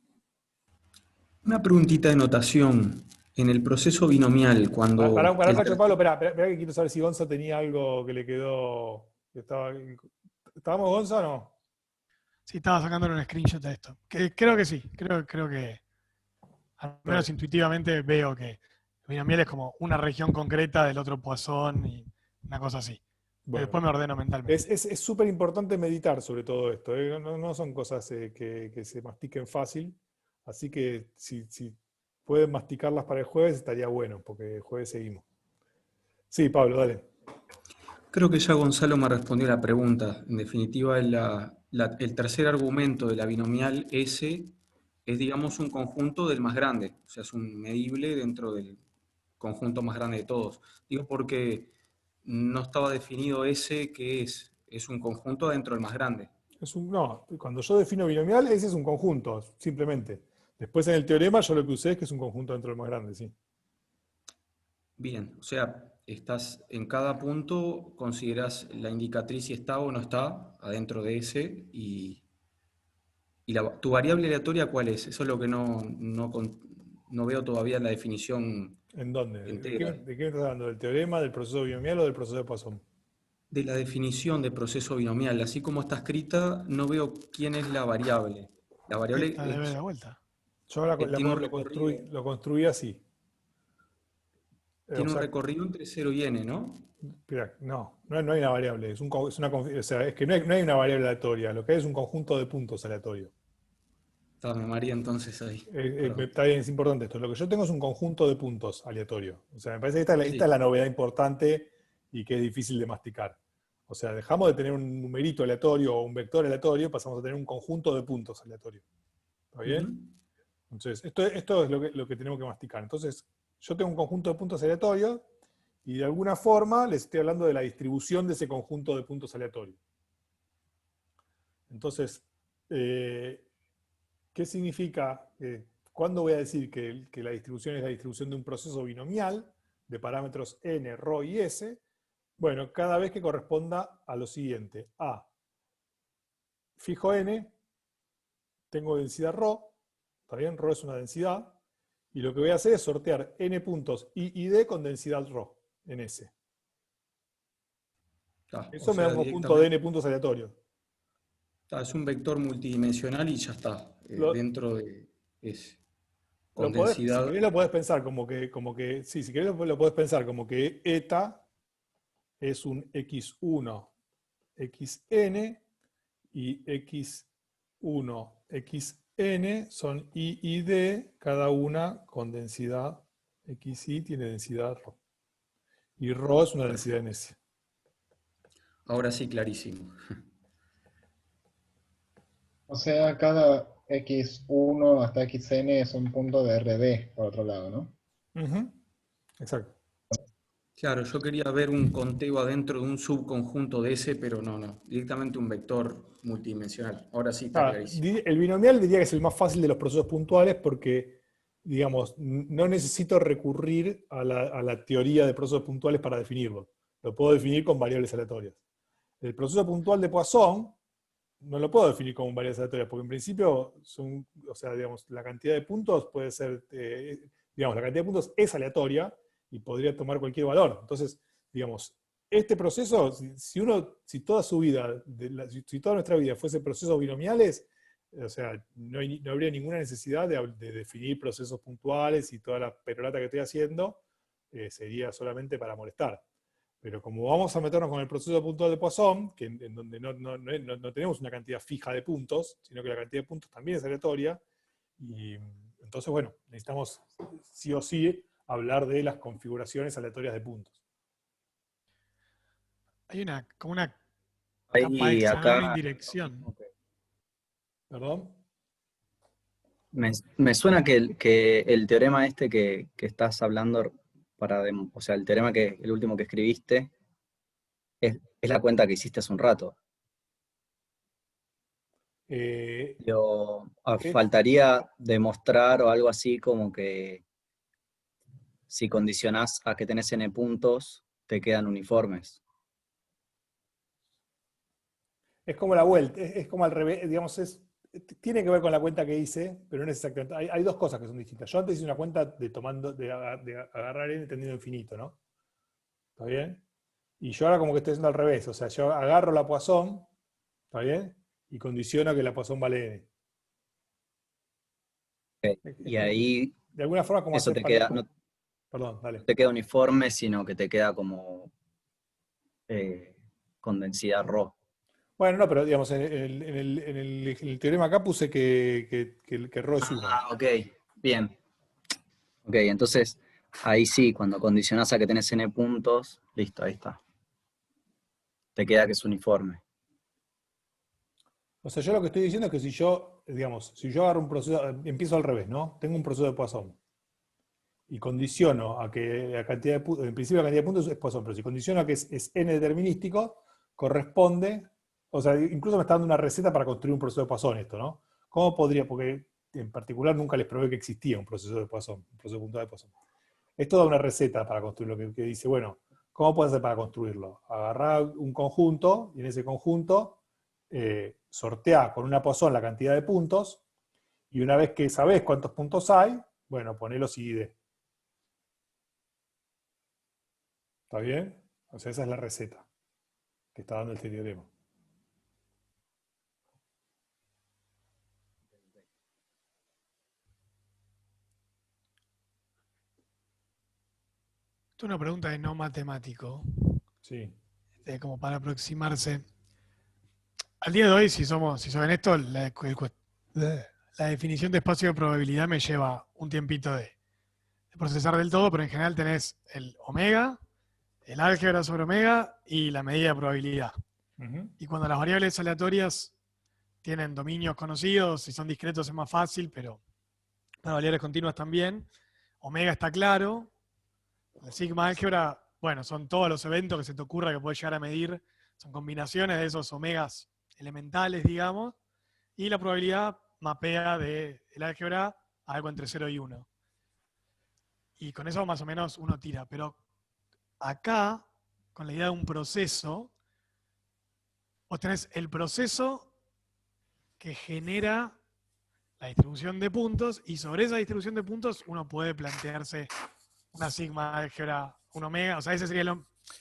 Una preguntita de notación. En el proceso binomial, cuando... Para Cacho Pablo, espera que quiero saber si Gonza tenía algo que le quedó... ¿Estábamos, Gonza, o no? Sí, estaba sacándole un screenshot de esto. Creo que sí, creo que al menos intuitivamente veo que el binomial es como una región concreta del otro Poisson y una cosa así. Bueno, después me ordeno mentalmente. Es súper importante meditar sobre todo esto. No son cosas que se mastiquen fácil. Así que si pueden masticarlas para el jueves estaría bueno, porque el jueves seguimos. Sí, Pablo, dale. Creo que ya Gonzalo me respondió la pregunta. En definitiva, el tercer argumento de la binomial S es, digamos, un conjunto del más grande. O sea, es un medible dentro del conjunto más grande de todos. Digo porque no estaba definido S, ¿qué es? Es un conjunto dentro del más grande. No, cuando yo defino binomial, ese es un conjunto, simplemente. Después en el teorema yo lo que usé es que es un conjunto dentro del más grande, sí. Bien, o sea, estás en cada punto, consideras la indicatriz si está o no está adentro de ese y tu variable aleatoria ¿cuál es? Eso es lo que no veo todavía en la definición ¿En dónde? entera. ¿De qué me estás hablando? ¿Del teorema, del proceso binomial o del proceso de Poisson? De la definición de proceso binomial, así como está escrita, no veo quién es la variable. La variable Esta debe de vuelta. Yo tiene un recorrido. lo construí así. Tiene un recorrido entre 0 y n, ¿no? Espera, no hay una variable. Es que no hay una variable aleatoria. Lo que hay es un conjunto de puntos aleatorio. Me maría entonces ahí. Está bien, es importante esto. Lo que yo tengo es un conjunto de puntos aleatorio. O sea, me parece que esta es la novedad importante y que es difícil de masticar. O sea, dejamos de tener un numerito aleatorio o un vector aleatorio, pasamos a tener un conjunto de puntos aleatorio. ¿Está bien? Entonces, esto es lo que tenemos que masticar. Entonces, yo tengo un conjunto de puntos aleatorios y de alguna forma les estoy hablando de la distribución de ese conjunto de puntos aleatorios. Entonces, ¿qué significa? ¿Cuándo voy a decir que la distribución es la distribución de un proceso binomial de parámetros n, ρ y s? Bueno, cada vez que corresponda a lo siguiente. A, fijo n, tengo densidad ρ, ¿está bien? Ρ es una densidad, y lo que voy a hacer es sortear n puntos I y D con densidad ρ en S. Eso me da un conjunto de n puntos aleatorios. Es un vector multidimensional y ya está, dentro de ese. Con Si densidad. querés lo podés pensar como que sí, si querés lo podés pensar como que eta es un x1, xn, y x1, xn son I y D, cada una con densidad xi tiene densidad ρ. Y ρ es una densidad en S. Ahora sí, clarísimo. O sea, cada x1 hasta xn es un punto de RD, por otro lado, ¿no? Exacto. Claro, yo quería ver un conteo adentro de un subconjunto de ese, pero no, directamente un vector multidimensional. Ahora sí está clarísimo. El binomial diría que es el más fácil de los procesos puntuales porque, digamos, no necesito recurrir a la teoría de procesos puntuales para definirlo. Lo puedo definir con variables aleatorias. El proceso puntual de Poisson no lo puedo definir como variables aleatorias, porque en principio digamos, la cantidad de puntos puede ser, digamos, la cantidad de puntos es aleatoria y podría tomar cualquier valor. Entonces, digamos, este proceso, si toda su vida, si toda nuestra vida fuese procesos binomiales, o sea, no habría ninguna necesidad de definir procesos puntuales y toda la perorata que estoy haciendo sería solamente para molestar. Pero como vamos a meternos con el proceso puntual de Poisson, en donde no tenemos una cantidad fija de puntos, sino que la cantidad de puntos también es aleatoria, y entonces, bueno, necesitamos sí o sí hablar de las configuraciones aleatorias de puntos. Hay como una Ahí, capa extra, acá, una indirección. ¿Perdón? Me suena que el teorema este que estás hablando, o sea, el teorema el último que escribiste, es la cuenta que hiciste hace un rato. Faltaría demostrar o algo así como que si condicionás a que tenés n puntos, te quedan uniformes. Es como la vuelta, es como al revés, digamos, tiene que ver con la cuenta que hice, pero no es exactamente. Hay dos cosas que son distintas. Yo antes hice una cuenta de agarrar n tendido a infinito, ¿no? ¿Está bien? Y yo ahora como que estoy haciendo al revés. O sea, yo agarro la Poisson, ¿está bien? Y condiciono que la Poisson vale n. Okay. Y ahí, de alguna forma, como eso te queda, perdón, dale. No te queda uniforme, sino que te queda como con densidad ρ. Bueno, no, pero digamos, en el teorema acá puse que ρ es 1. Ah, ok, bien. Ok, entonces Ahí sí, cuando condicionás a que tenés n puntos, listo, ahí está. Te queda que es uniforme. O sea, yo lo que estoy diciendo es que si yo, digamos, si yo agarro un proceso, empiezo al revés, ¿no? Tengo un proceso de Poisson y condiciono a que la cantidad de puntos, en principio la cantidad de puntos es Poisson, pero si condiciono a que es n determinístico, corresponde, o sea, incluso me está dando una receta para construir un proceso de Poisson esto, ¿no? ¿Cómo podría? Porque en particular nunca les probé que existía un proceso de Poisson, un proceso puntual de Poisson. Esto da una receta para construirlo, que dice, bueno, ¿cómo puedes hacer para construirlo? Agarrar un conjunto, y en ese conjunto sortear con una Poisson la cantidad de puntos, y una vez que sabés cuántos puntos hay, bueno, ponelos y ID. ¿Está bien? O sea, esa es la receta que está dando este teorema. Esto es una pregunta de no matemático, Sí. como para aproximarse. Al día de hoy, si saben esto, la definición de espacio de probabilidad me lleva un tiempito de procesar del todo, pero en general tenés el omega, el álgebra sobre omega y la medida de probabilidad. Y cuando las variables aleatorias tienen dominios conocidos, si son discretos es más fácil, pero para variables continuas también. Omega está claro. El sigma álgebra, bueno, son todos los eventos que se te ocurra que puedes llegar a medir. Son combinaciones de esos omegas elementales, digamos. Y la probabilidad mapea del álgebra a algo entre 0 y 1. Y con eso más o menos uno tira. Pero acá, con la idea de un proceso, vos tenés el proceso que genera la distribución de puntos, y sobre esa distribución de puntos uno puede plantearse una sigma álgebra, un omega. O sea, ese sería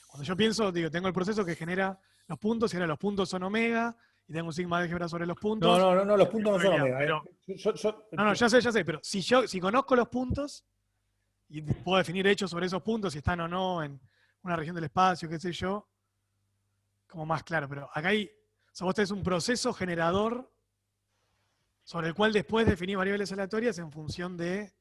cuando yo pienso, digo, tengo el proceso que genera los puntos, y ahora los puntos son omega, y tengo un sigma álgebra sobre los puntos. No, los puntos no son omega. Pero, no, ya sé, pero si conozco los puntos, y puedo definir hechos sobre esos puntos, si están o no en una región del espacio, qué sé yo, como más claro. Pero acá vos tenés un proceso generador sobre el cual después definís variables aleatorias en función de...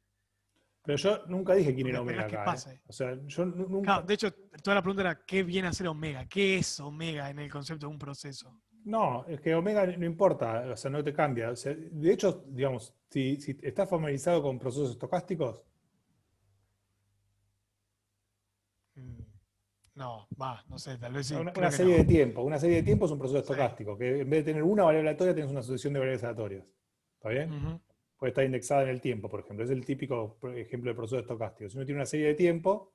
Pero yo nunca dije quién era omega acá. O sea, yo nunca... Claro, de hecho, toda la pregunta era, ¿qué viene a ser omega? ¿Qué es omega en el concepto de un proceso? No, es que omega no importa, o sea, no te cambia. O sea, de hecho, digamos, si estás familiarizado con procesos estocásticos... No, no sé, tal vez sí. Una serie de tiempo. Una serie de tiempo es un proceso estocástico, que en vez de tener una variable aleatoria, tienes una sucesión de variables aleatorias. ¿Está bien? Puede estar indexada en el tiempo, por ejemplo. Es el típico ejemplo de proceso estocástico. Si uno tiene una serie de tiempo,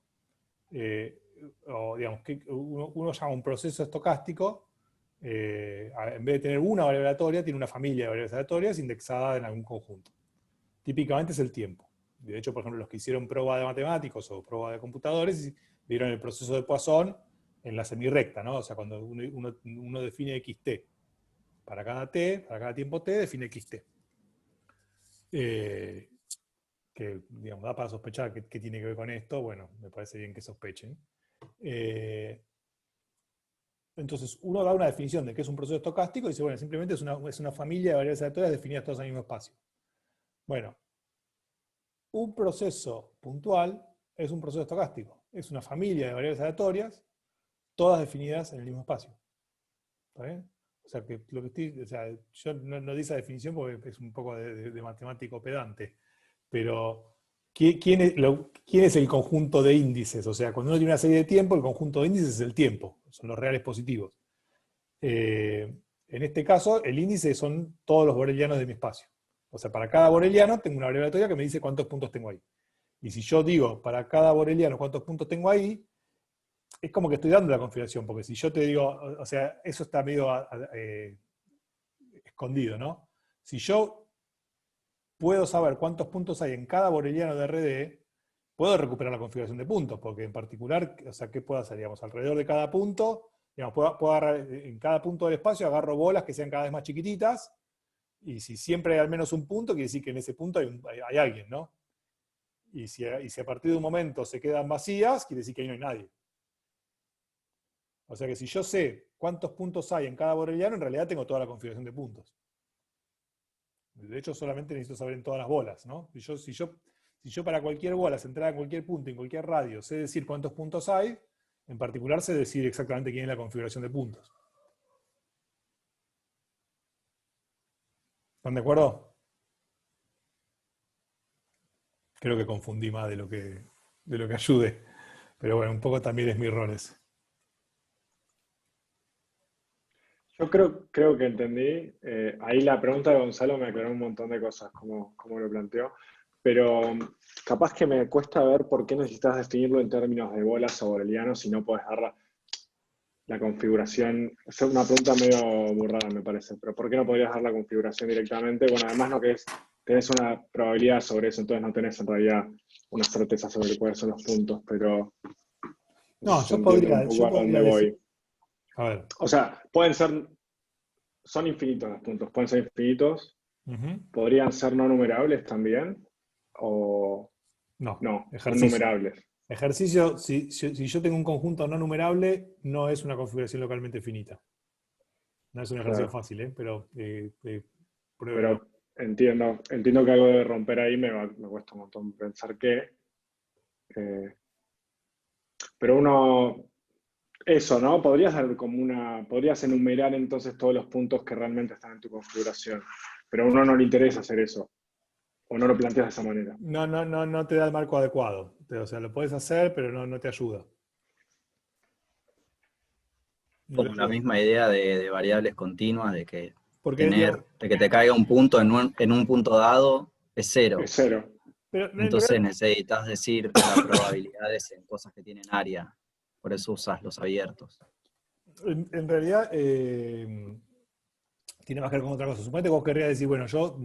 o digamos, que uno llama un proceso estocástico, en vez de tener una variable aleatoria, tiene una familia de variables aleatorias indexada en algún conjunto. Típicamente es el tiempo. De hecho, por ejemplo, los que hicieron prueba de matemáticos o prueba de computadores vieron el proceso de Poisson en la semirrecta, ¿no? O sea, cuando uno define xt para cada t, para cada tiempo t, define xt. Que, digamos, da para sospechar que tiene que ver con esto. Bueno, me parece bien que sospechen. Entonces, uno da una definición de qué es un proceso estocástico y dice, bueno, simplemente es una familia de variables aleatorias definidas todas en el mismo espacio. Bueno, un proceso puntual es un proceso estocástico. Es una familia de variables aleatorias, todas definidas en el mismo espacio. ¿Está bien? O sea, que lo que yo no di esa definición porque es un poco de matemático pedante. Pero, ¿quién es el conjunto de índices? O sea, cuando uno tiene una serie de tiempo, el conjunto de índices es el tiempo. Son los reales positivos. En este caso, el índice son todos los borelianos de mi espacio. O sea, para cada boreliano tengo una variable aleatoria que me dice cuántos puntos tengo ahí. Y si yo digo para cada boreliano cuántos puntos tengo ahí, es como que estoy dando la configuración, porque si yo te digo, o sea, eso está medio escondido, ¿no? Si yo puedo saber cuántos puntos hay en cada boreliano de RD, puedo recuperar la configuración de puntos, porque en particular, o sea, ¿qué puedo hacer? Digamos, alrededor de cada punto, digamos, puedo agarrar, en cada punto del espacio agarro bolas que sean cada vez más chiquititas, y si siempre hay al menos un punto, quiere decir que en ese punto hay alguien, ¿no? Y si a partir de un momento se quedan vacías, quiere decir que ahí no hay nadie. O sea que si yo sé cuántos puntos hay en cada boreliano, en realidad tengo toda la configuración de puntos. De hecho, solamente necesito saber en todas las bolas, ¿no? Si Si yo para cualquier bola centrada en cualquier punto, en cualquier radio, sé decir cuántos puntos hay, en particular sé decir exactamente quién es la configuración de puntos. ¿Están de acuerdo? Creo que confundí más de lo que ayude. Pero bueno, un poco también es mi rol ese. Yo creo que entendí. Ahí la pregunta de Gonzalo me aclaró un montón de cosas, como lo planteó. Pero capaz que me cuesta ver por qué necesitas definirlo en términos de bolas o booleanos si no puedes dar la configuración. Es una pregunta medio burrada, me parece. Pero ¿por qué no podrías dar la configuración directamente? Bueno, además no que tenés una probabilidad sobre eso, entonces no tenés en realidad una certeza sobre cuáles son los puntos, pero No, se yo entiende podría un poco a dónde decir. voy. A ver. O sea, son infinitos los puntos, pueden ser infinitos, podrían ser no numerables también, o no, son ejercicio. numerables. Ejercicio, si yo tengo un conjunto no numerable, no es una configuración localmente finita. No es un ejercicio Claro. fácil, pero Pero entiendo que algo debe romper ahí, me cuesta un montón pensar qué. Pero eso, ¿no? Podrías enumerar entonces todos los puntos que realmente están en tu configuración, pero a uno no le interesa hacer eso, o no lo planteas de esa manera. No te da el marco adecuado. O sea, lo puedes hacer, pero no te ayuda. Como la misma idea de variables continuas, de que Porque, de que te caiga un punto en un punto dado es cero. Es cero. Pero en Entonces realidad, necesitas decir las probabilidades en cosas que tienen área. Por eso usas los abiertos. en realidad tiene más que ver con otra cosa. Suponete que vos querrías decir, bueno, yo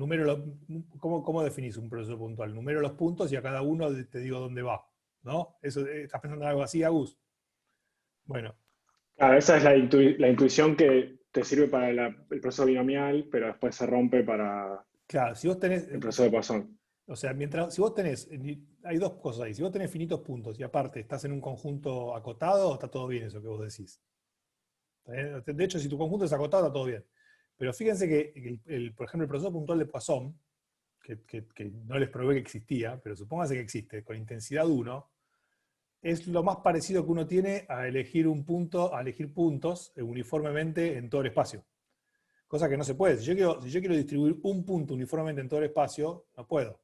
¿cómo definís un proceso puntual? Numero los puntos y a cada uno te digo dónde va, ¿no? Eso, ¿estás pensando en algo así, Agus? Bueno. Claro, esa es la intuición que te sirve para el proceso binomial, pero después se rompe para si vos tenés el proceso de Poisson. O sea, si vos tenés, hay dos cosas ahí. Si vos tenés finitos puntos y aparte estás en un conjunto acotado, está todo bien eso que vos decís. De hecho, si tu conjunto es acotado, está todo bien. Pero fíjense que, por ejemplo, el proceso puntual de Poisson, que no les probé que existía, pero supóngase que existe, con intensidad 1, es lo más parecido que uno tiene a elegir puntos uniformemente en todo el espacio. Cosa que no se puede. Si yo quiero distribuir un punto uniformemente en todo el espacio, no puedo.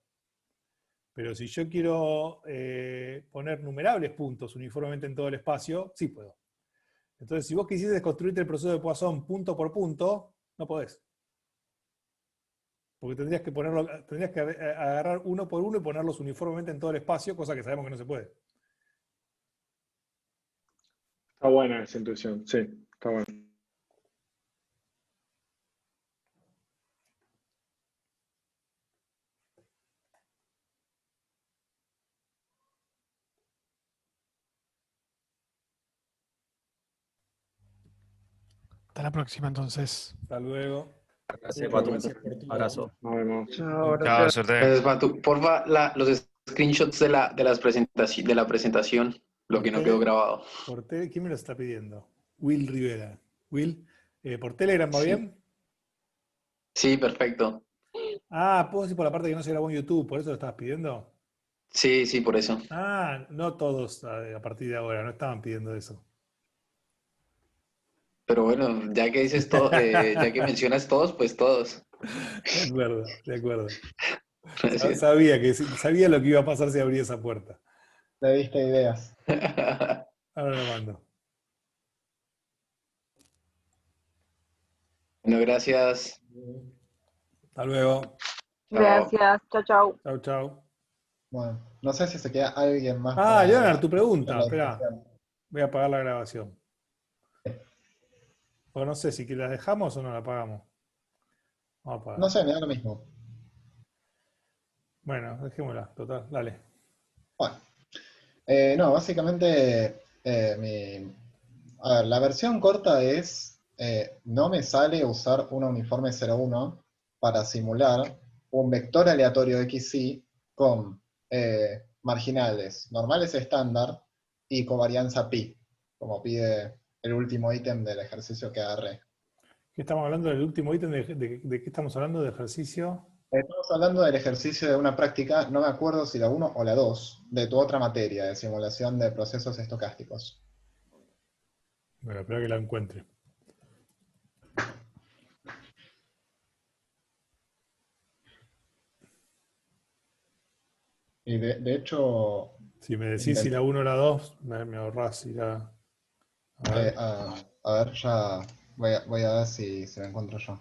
Pero si yo quiero poner numerables puntos uniformemente en todo el espacio, sí puedo. Entonces, si vos quisieses construirte el proceso de Poisson punto por punto, no podés. Porque tendrías que agarrar uno por uno y ponerlos uniformemente en todo el espacio, cosa que sabemos que no se puede. Está buena esa intuición, sí, está buena. Hasta la próxima, entonces. Hasta luego. Gracias, Patu. Abrazo. Nos vemos. Chao, Chao, suerte. gracias, Batu. Porfa, los screenshots de la presentación, lo que no quedó grabado. ¿Quién me lo está pidiendo? Will Rivera. Will, ¿por Telegram va bien? Sí, perfecto. Ah, ¿puedo decir por la parte que no se grabó en YouTube? ¿Por eso lo estabas pidiendo? Sí, por eso. Ah, no todos a partir de ahora, no estaban pidiendo eso. Pero bueno, ya que dices todo, ya que mencionas todos, pues todos. De acuerdo. Sabía lo que iba a pasar si abría esa puerta. Le diste ideas. Ahora lo mando. Bueno, gracias. Hasta luego. Gracias. Chao, chao. Chau, chau. Bueno, no sé si se queda alguien más. Leonard, tu pregunta. para la Espera. discusión. Voy a apagar la grabación. O no sé si la dejamos o no la apagamos. Vamos a apagar. No sé, me da lo mismo. Bueno, dejémosla, total, dale. Bueno. No, básicamente, a ver, la versión corta es, no me sale usar una uniforme 0,1 para simular un vector aleatorio XY con marginales normales estándar y covarianza pi, como pide el último ítem del ejercicio que agarré. ¿Qué estamos hablando del último ítem? ¿De qué estamos hablando? ¿De ejercicio? Estamos hablando del ejercicio de una práctica, no me acuerdo si la 1 o la 2, de tu otra materia, de simulación de procesos estocásticos. Bueno, espera que la encuentre. Y de hecho... Si me decís si la 1 o la 2, me ahorrás ir a... A ver, ya voy a ver si la encuentro yo.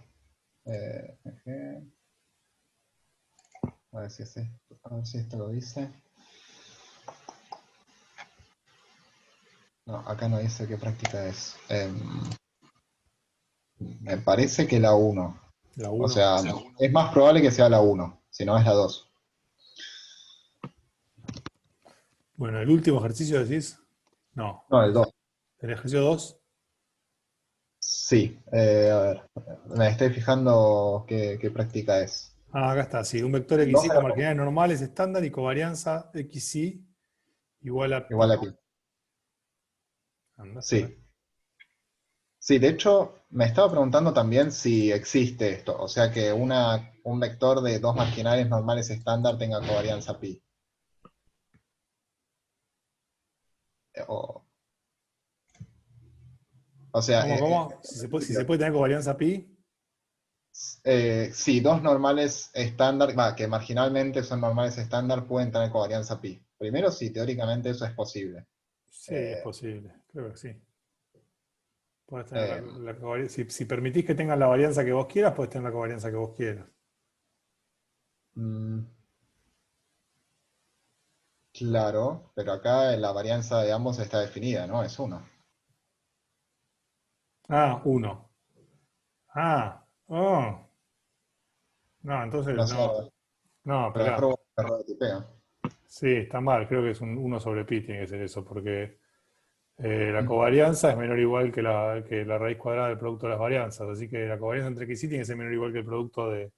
A ver si es esto, a ver si esto lo dice. No, acá no dice qué práctica es. Me parece que la 1. La O 1. sea, es más probable que sea la 1, si no es la 2. Bueno, el último ejercicio decís. No. No, el 2. ¿El ejercicio 2? Sí, a ver, me estoy fijando qué práctica es. Ah, acá está, sí. Un vector El 2 XY era con marginales normales estándar y covarianza XY igual a pi. igual a pi. Anda a saber. Sí. Sí, de hecho, me estaba preguntando también si existe esto, o sea que un vector de dos marginales normales estándar tenga covarianza pi. O sea, ¿Cómo? Si se puede tener covarianza pi. sí, dos normales estándar, que marginalmente son normales estándar, pueden tener covarianza pi. Primero, sí, teóricamente eso es posible. Sí, es posible, creo que sí. Podés Eh, tener si permitís que tengan la varianza que vos quieras, podés tener la covarianza que vos quieras. Claro, pero acá la varianza de ambos está definida, ¿no? Es 1. Ah, 1. Ah, oh. No, entonces No sé, no. No, pero esperá. después error de tipeo. Sí, está mal, creo que es un 1 sobre pi, tiene que ser eso, porque la covarianza es menor o igual que la raíz cuadrada del producto de las varianzas, así que la covarianza entre x y tiene que ser menor o igual que el producto de...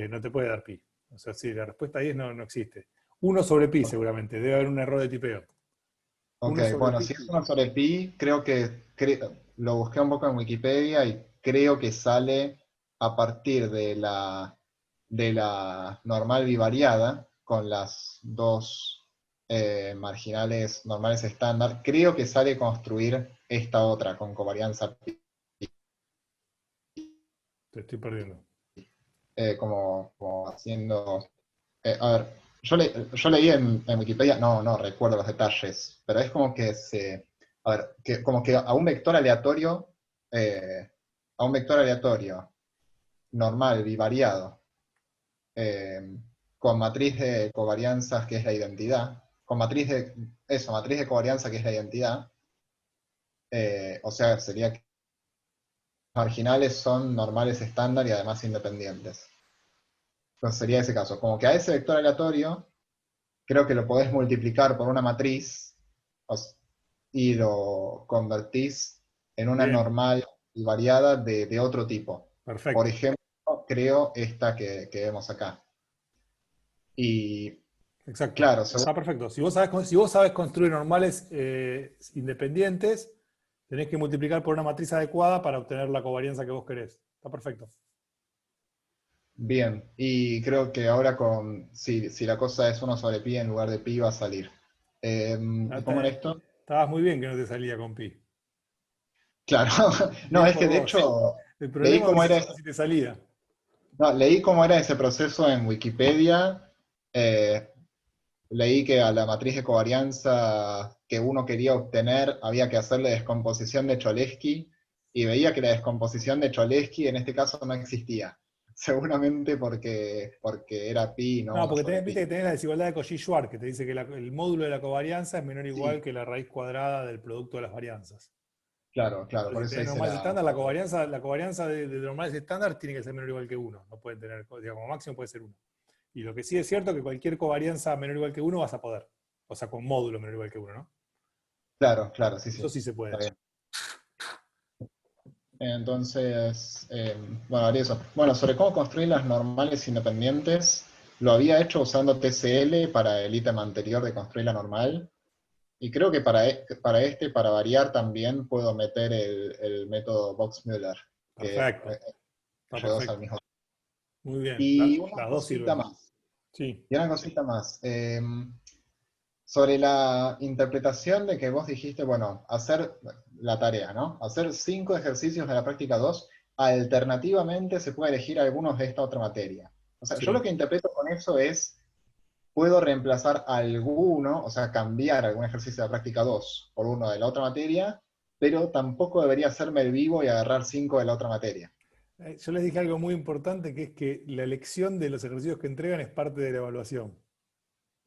no te puede dar pi. O sea, sí, la respuesta ahí es no existe. 1 sobre pi seguramente, debe haber un error de tipeo. Ok, 1 sobre bueno, pi. si es 1 sobre pi, lo busqué un poco en Wikipedia y creo que sale a partir de la normal bivariada con las dos marginales normales estándar. Creo que sale construir esta otra con covarianza pi. Te estoy perdiendo. Como haciendo... a ver, yo leí en Wikipedia, no recuerdo los detalles, pero es como que a ver, como que a un vector aleatorio, normal, bivariado, con matriz de covarianzas que es la identidad, matriz de covarianza que es la identidad, o sea, sería que los marginales son normales estándar y además independientes. Entonces sería ese caso, como que a ese vector aleatorio creo que lo podés multiplicar por una matriz y lo convertís en una Bien. normal y variada de otro tipo. Perfecto. Por ejemplo, creo esta que vemos acá. Y Exacto. claro, Está perfecto. Si vos sabés construir normales independientes, tenés que multiplicar por una matriz adecuada para obtener la covarianza que vos querés. Está perfecto. bien, y creo que ahora si la cosa es 1 sobre pi en lugar de pi va a salir. ¿Y cómo era esto? Estabas muy bien que no te salía con pi. Claro, no, Bien es por que de vos. hecho El leí problema cómo hubiese era, sido si te salía. leí cómo era ese proceso en Wikipedia. Leí que a la matriz de covarianza que uno quería obtener había que hacerle descomposición de Cholesky, y veía que la descomposición de Cholesky en este caso no existía. Seguramente porque era pi, no No, 1 porque sobre viste pi. que tenés la desigualdad de Cauchy-Schwarz, que te dice que el módulo de la covarianza es menor o igual Sí, que la raíz cuadrada del producto de las varianzas. claro, por Entonces, si eso tenés hice normales estándar, la covarianza de normales estándar tiene que ser menor o igual que 1. No pueden tener, digamos, como máximo puede ser 1. Y lo que sí es cierto es que cualquier covarianza menor o igual que 1 vas a poder. O sea, con módulo menor o igual que 1, ¿no? claro, sí, Eso sí se puede. está bien. Entonces, bueno, haría eso. Bueno, sobre cómo construir las normales independientes, lo había hecho usando TCL para el ítem anterior de construir la normal. Y creo que para variar también, puedo meter el método Box-Müller, que Perfecto. Está ayudó al perfecto. mismo. Muy bien. Y Las una dos cosita sirven. más. Sí. Y una cosita más. Sobre la interpretación de que vos dijiste, bueno, hacer la tarea, ¿no? Hacer 5 ejercicios de la práctica 2, alternativamente se puede elegir algunos de esta otra materia. O sea, Sí. yo lo que interpreto con eso es, puedo reemplazar alguno, o sea, cambiar algún ejercicio de la práctica 2 por uno de la otra materia, pero tampoco debería hacerme el vivo y agarrar 5 de la otra materia. Yo les dije algo muy importante, que es que la elección de los ejercicios que entregan es parte de la evaluación.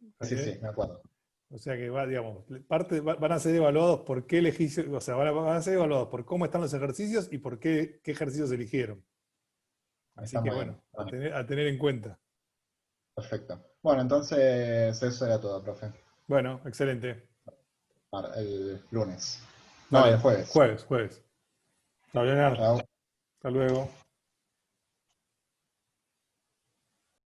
¿Está Sí, bien? sí, me acuerdo. O sea que digamos, van a ser evaluados por qué elegís, o sea, van a ser evaluados por cómo están los ejercicios y por qué ejercicios eligieron. Así Está que muy bueno, bien. a tener en cuenta. Perfecto. Bueno, entonces eso era todo, profe. Bueno, excelente. Para el lunes. No, el Dale, jueves. jueves. Chao, Leonard. Chao. Hasta luego.